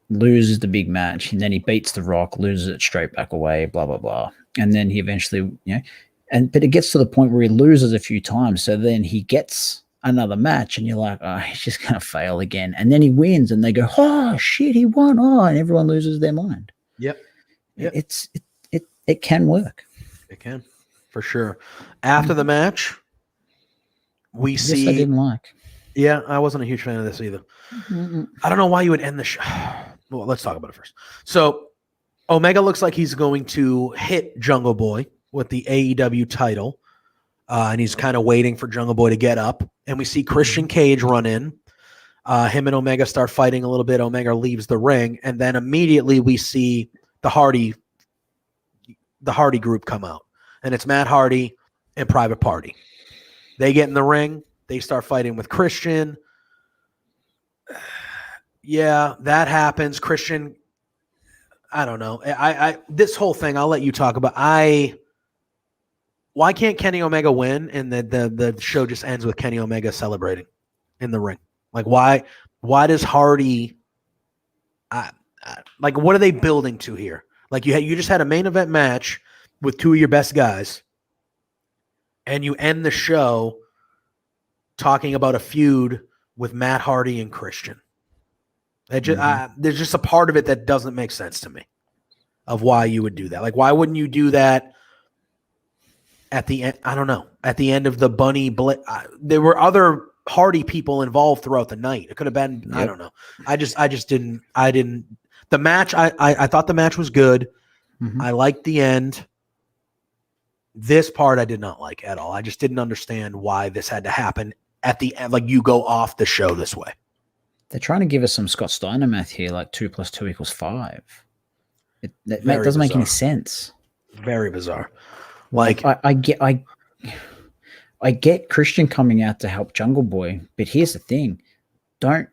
loses the big match, and then he beats The Rock, loses it straight back away, blah blah blah, and then he eventually, but it gets to the point where he loses a few times, so then he gets another match, and you're like, oh, he's just gonna fail again, and then he wins, and they go, oh shit, he won, and everyone loses their mind. Yep. It can work. It can, for sure. After the match, we see. I didn't like. Yeah, I wasn't a huge fan of this either. I don't know why you would end the show. Well, let's talk about it first. So, Omega looks like he's going to hit Jungle Boy with the AEW title, and he's kind of waiting for Jungle Boy to get up. And we see Christian Cage run in. Him and Omega start fighting a little bit. Omega leaves the ring, and then immediately we see the Hardy group come out, and it's Matt Hardy and Private Party. They get in the ring. They start fighting with Christian. Yeah, that happens. Christian, I don't know. This whole thing, I'll let you talk about. Why can't Kenny Omega win and the show just ends with Kenny Omega celebrating in the ring? Like, why does Hardy like, what are they building to here? Like, you just had a main event match with two of your best guys, and you end the show talking about a feud with Matt Hardy and Christian. There's just a part of it that doesn't make sense to me of why you would do that. Like, why wouldn't you do that at the end? I don't know. At the end of the Bunny there were other Hardy people involved throughout the night. It could have been, I don't know. I just didn't. The match, I thought the match was good. I liked the end. This part I did not like at all. I just didn't understand why this had to happen at the end. Like, you go off the show this way. They're trying to give us some Scott Steiner math here, like 2 + 2 = 5. It doesn't bizarre. make any sense. Very bizarre. Like, I get Christian coming out to help Jungle Boy, but here's the thing: don't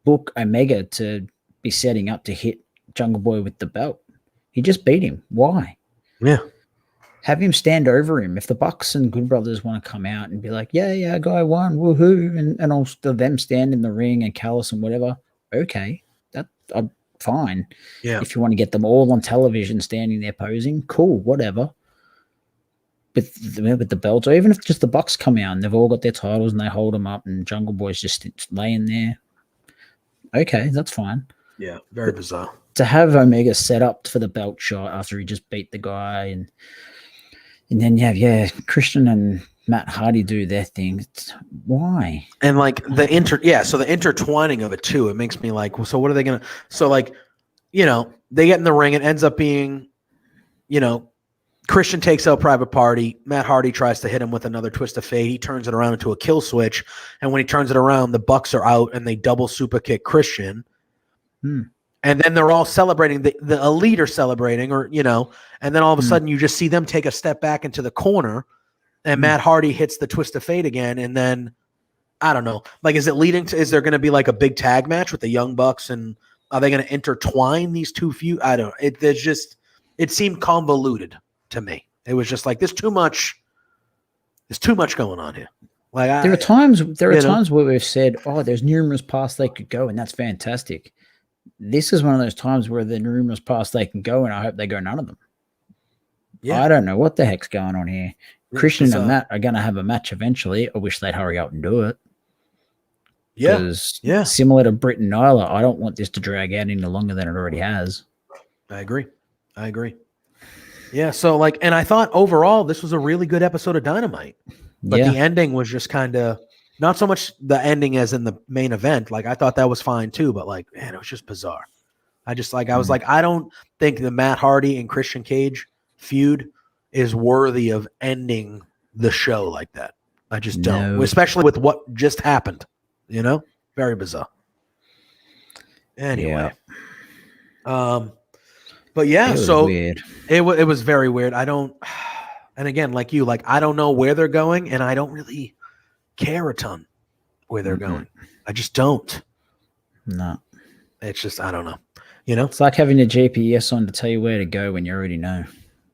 book Omega to be setting up to hit Jungle Boy with the belt. He just beat him. Why? Yeah. Have him stand over him. If the Bucks and Good Brothers want to come out and be like, yeah, guy won, woohoo, and also them stand in the ring and Callis and whatever, okay, I'm fine. Yeah. If you want to get them all on television standing there posing, cool, whatever. With the belts, or even if just the Bucks come out and they've all got their titles and they hold them up and Jungle Boy's just laying there, okay, that's fine. Yeah, very bizarre. To have Omega set up for the belt shot after he just beat the guy, and then you have Christian and Matt Hardy do their thing. Why? And like the intertwining of it too, it makes me like, well, so what are they gonna? So, like, they get in the ring. It ends up being, Christian takes out Private Party. Matt Hardy tries to hit him with another twist of fate. He turns it around into a kill switch, and when he turns it around, the Bucks are out and they double super kick Christian. And then they're all celebrating. The Elite are celebrating, and then all of a sudden you just see them take a step back into the corner, and Matt Hardy hits the twist of fate again. And then, I don't know, like, is there going to be like a big tag match with the Young Bucks, and are they going to intertwine these two feud? I don't know. It seemed convoluted to me. It was just like, there's too much going on here. Like, there are times where we've said, oh, there's numerous paths they could go, and that's fantastic. This is one of those times where the numerous paths they can go, and I hope they go none of them. Yeah. I don't know what the heck's going on here. Christian and Matt are going to have a match eventually. I wish they'd hurry up and do it. Yeah. Similar to Britt and Nyla, I don't want this to drag out any longer than it already has. I agree. Yeah. So, like, and I thought overall this was a really good episode of Dynamite, but the ending was just kind of. Not so much the ending as in the main event. Like, I thought that was fine too, but like, man, it was just bizarre. I was like, I don't think the Matt Hardy and Christian Cage feud is worthy of ending the show like that. I just don't, especially with what just happened, very bizarre. Anyway. But yeah, so weird. It was very weird. And again, like you, like, I don't know where they're going, and I don't really care a ton where they're going. I just don't. No. It's just, I don't know. It's like having a GPS on to tell you where to go when you already know.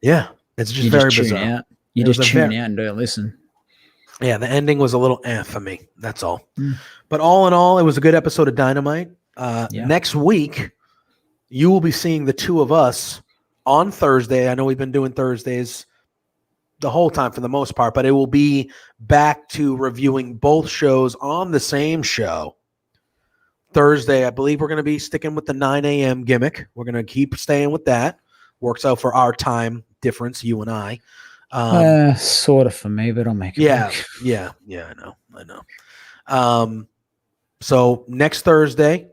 Yeah. It's just very bizarre. You just tune out and don't listen. Yeah, the ending was a little for me. That's all. But all in all, it was a good episode of Dynamite. Next week, you will be seeing the two of us on Thursday. I know we've been doing Thursdays the whole time for the most part, but it will be back to reviewing both shows on the same show. Thursday, I believe we're going to be sticking with the 9 a.m. gimmick. We're going to keep staying with that. Works out for our time difference, you and I. Sort of for me, but I'll make it Yeah, work. yeah, I know. So next Thursday,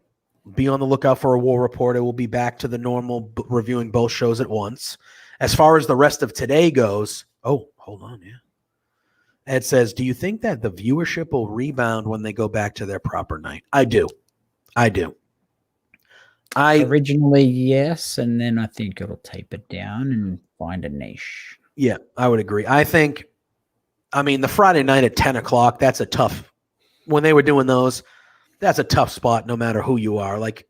be on the lookout for a War Report. It will be back to the normal reviewing both shows at once. As far as the rest of today goes, oh, hold on, yeah. Ed says, do you think that the viewership will rebound when they go back to their proper night? I do. Originally, yes, and then I think it'll taper down and find a niche. Yeah, I would agree. The Friday night at 10 o'clock, that's a tough, when they were doing those, that's a tough spot no matter who you are. Like,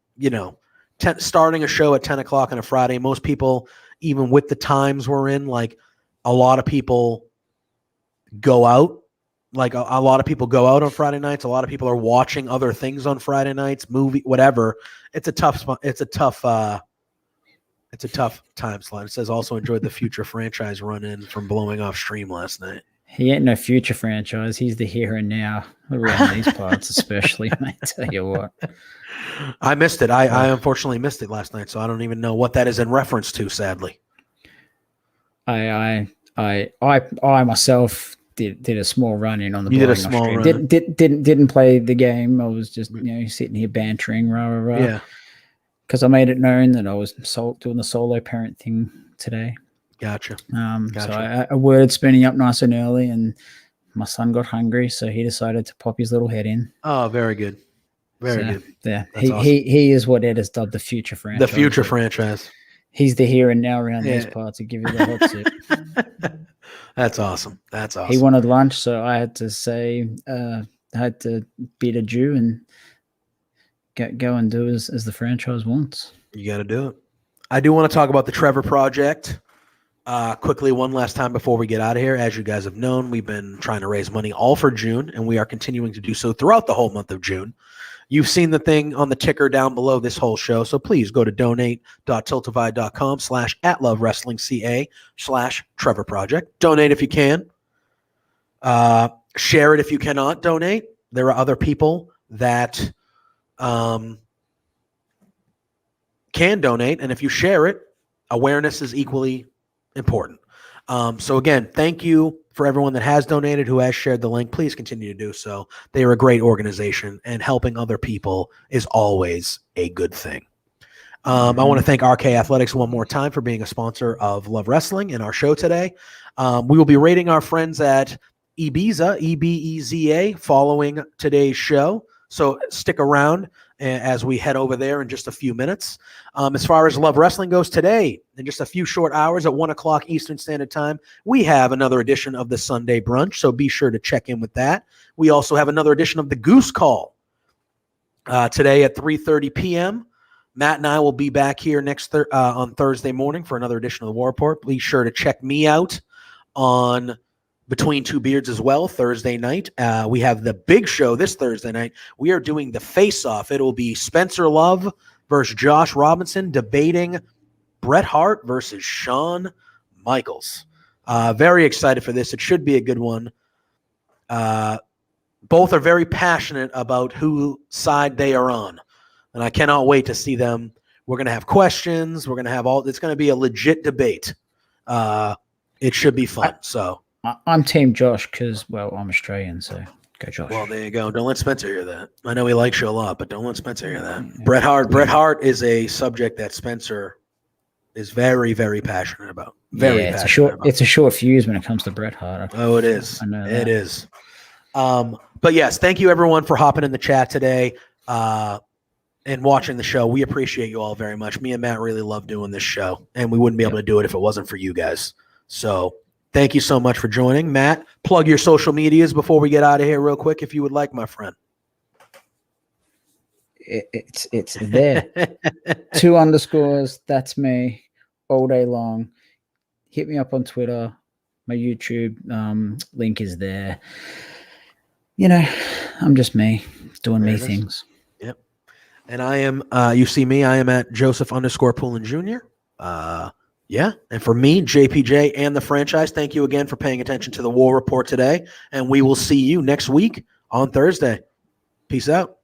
starting a show at 10 o'clock on a Friday, most people, even with the times we're in, like a lot of people go out. Like a lot of people go out on Friday nights. A lot of people are watching other things on Friday nights, movie, whatever. It's a tough spot. It's a tough time slot. It says also enjoyed the future franchise run in from blowing off stream last night. He ain't no future franchise. He's the here and now around these parts, especially. Mate, tell you what, I missed it. I unfortunately missed it last night, so I don't even know what that is in reference to. Sadly, I myself did a small run in on the. You did a small run. Didn't play the game. I was just sitting here bantering, rah. Yeah. Because I made it known that I was doing the solo parent thing today. Gotcha. So I worded spinning up nice and early, and my son got hungry, so he decided to pop his little head in. Oh, very good. Very good. Yeah, awesome. He is what Ed has dubbed the future franchise. The future franchise. He's the here and now around these parts to give you the hot seat. That's awesome. He wanted lunch, so I had to say, I had to beat a Jew and go and do as the franchise wants. You got to do it. I do want to talk about the Trevor Project quickly one last time before we get out of here. As you guys have known, we've been trying to raise money all for June, and we are continuing to do so throughout the whole month of June. You've seen the thing on the ticker down below this whole show, so please go to donate.tiltify.com/@LoveWrestlingCA/Trevor Project. Donate if you can. Share it if you cannot donate. There are other people that can donate, and if you share it, awareness is equally important. So again, thank you for everyone that has donated, who has shared the link. Please continue to do so. They are a great organization, and helping other people is always a good thing. I want to thank RK Athletics one more time for being a sponsor of Love Wrestling and our show today. We will be rating our friends at Ibiza, EBEZA, following today's show. So stick around as we head over there in just a few minutes. As far as Love Wrestling goes today, in just a few short hours at 1 o'clock Eastern Standard Time, we have another edition of the Sunday Brunch, so be sure to check in with that. We also have another edition of the Goose Call today at 3:30 p.m. Matt and I will be back here on Thursday morning for another edition of the War Report. Be sure to check me out on Between Two Beards as well, Thursday night. We have the big show this Thursday night. We are doing the face-off. It will be Spencer Love versus Josh Robinson debating Bret Hart versus Shawn Michaels. Very excited for this. It should be a good one. Both are very passionate about whose side they are on, and I cannot wait to see them. We're going to have questions. We're going to have it's going to be a legit debate. It should be fun. I'm Team Josh because, I'm Australian, so go Josh. Well, there you go. Don't let Spencer hear that. I know he likes you a lot, but don't let Spencer hear that. Yeah. Bret Hart is a subject that Spencer is very, very passionate about. It's a short fuse when it comes to Bret Hart. Oh, it is. I know that. It is. But yes, thank you everyone for hopping in the chat today and watching the show. We appreciate you all very much. Me and Matt really love doing this show, and we wouldn't be able to do it if it wasn't for you guys. So thank you so much for joining. Matt, plug your social medias before we get out of here real quick, if you would like, my friend. It's there. 2 underscores. That's me all day long. Hit me up on Twitter. My YouTube link is there. I'm just me doing me things. Yep. And I am, you see me, I am at Joseph_Poulin Jr. Yeah. And for me, JPJ and the franchise, thank you again for paying attention to the War Report today. And we will see you next week on Thursday. Peace out.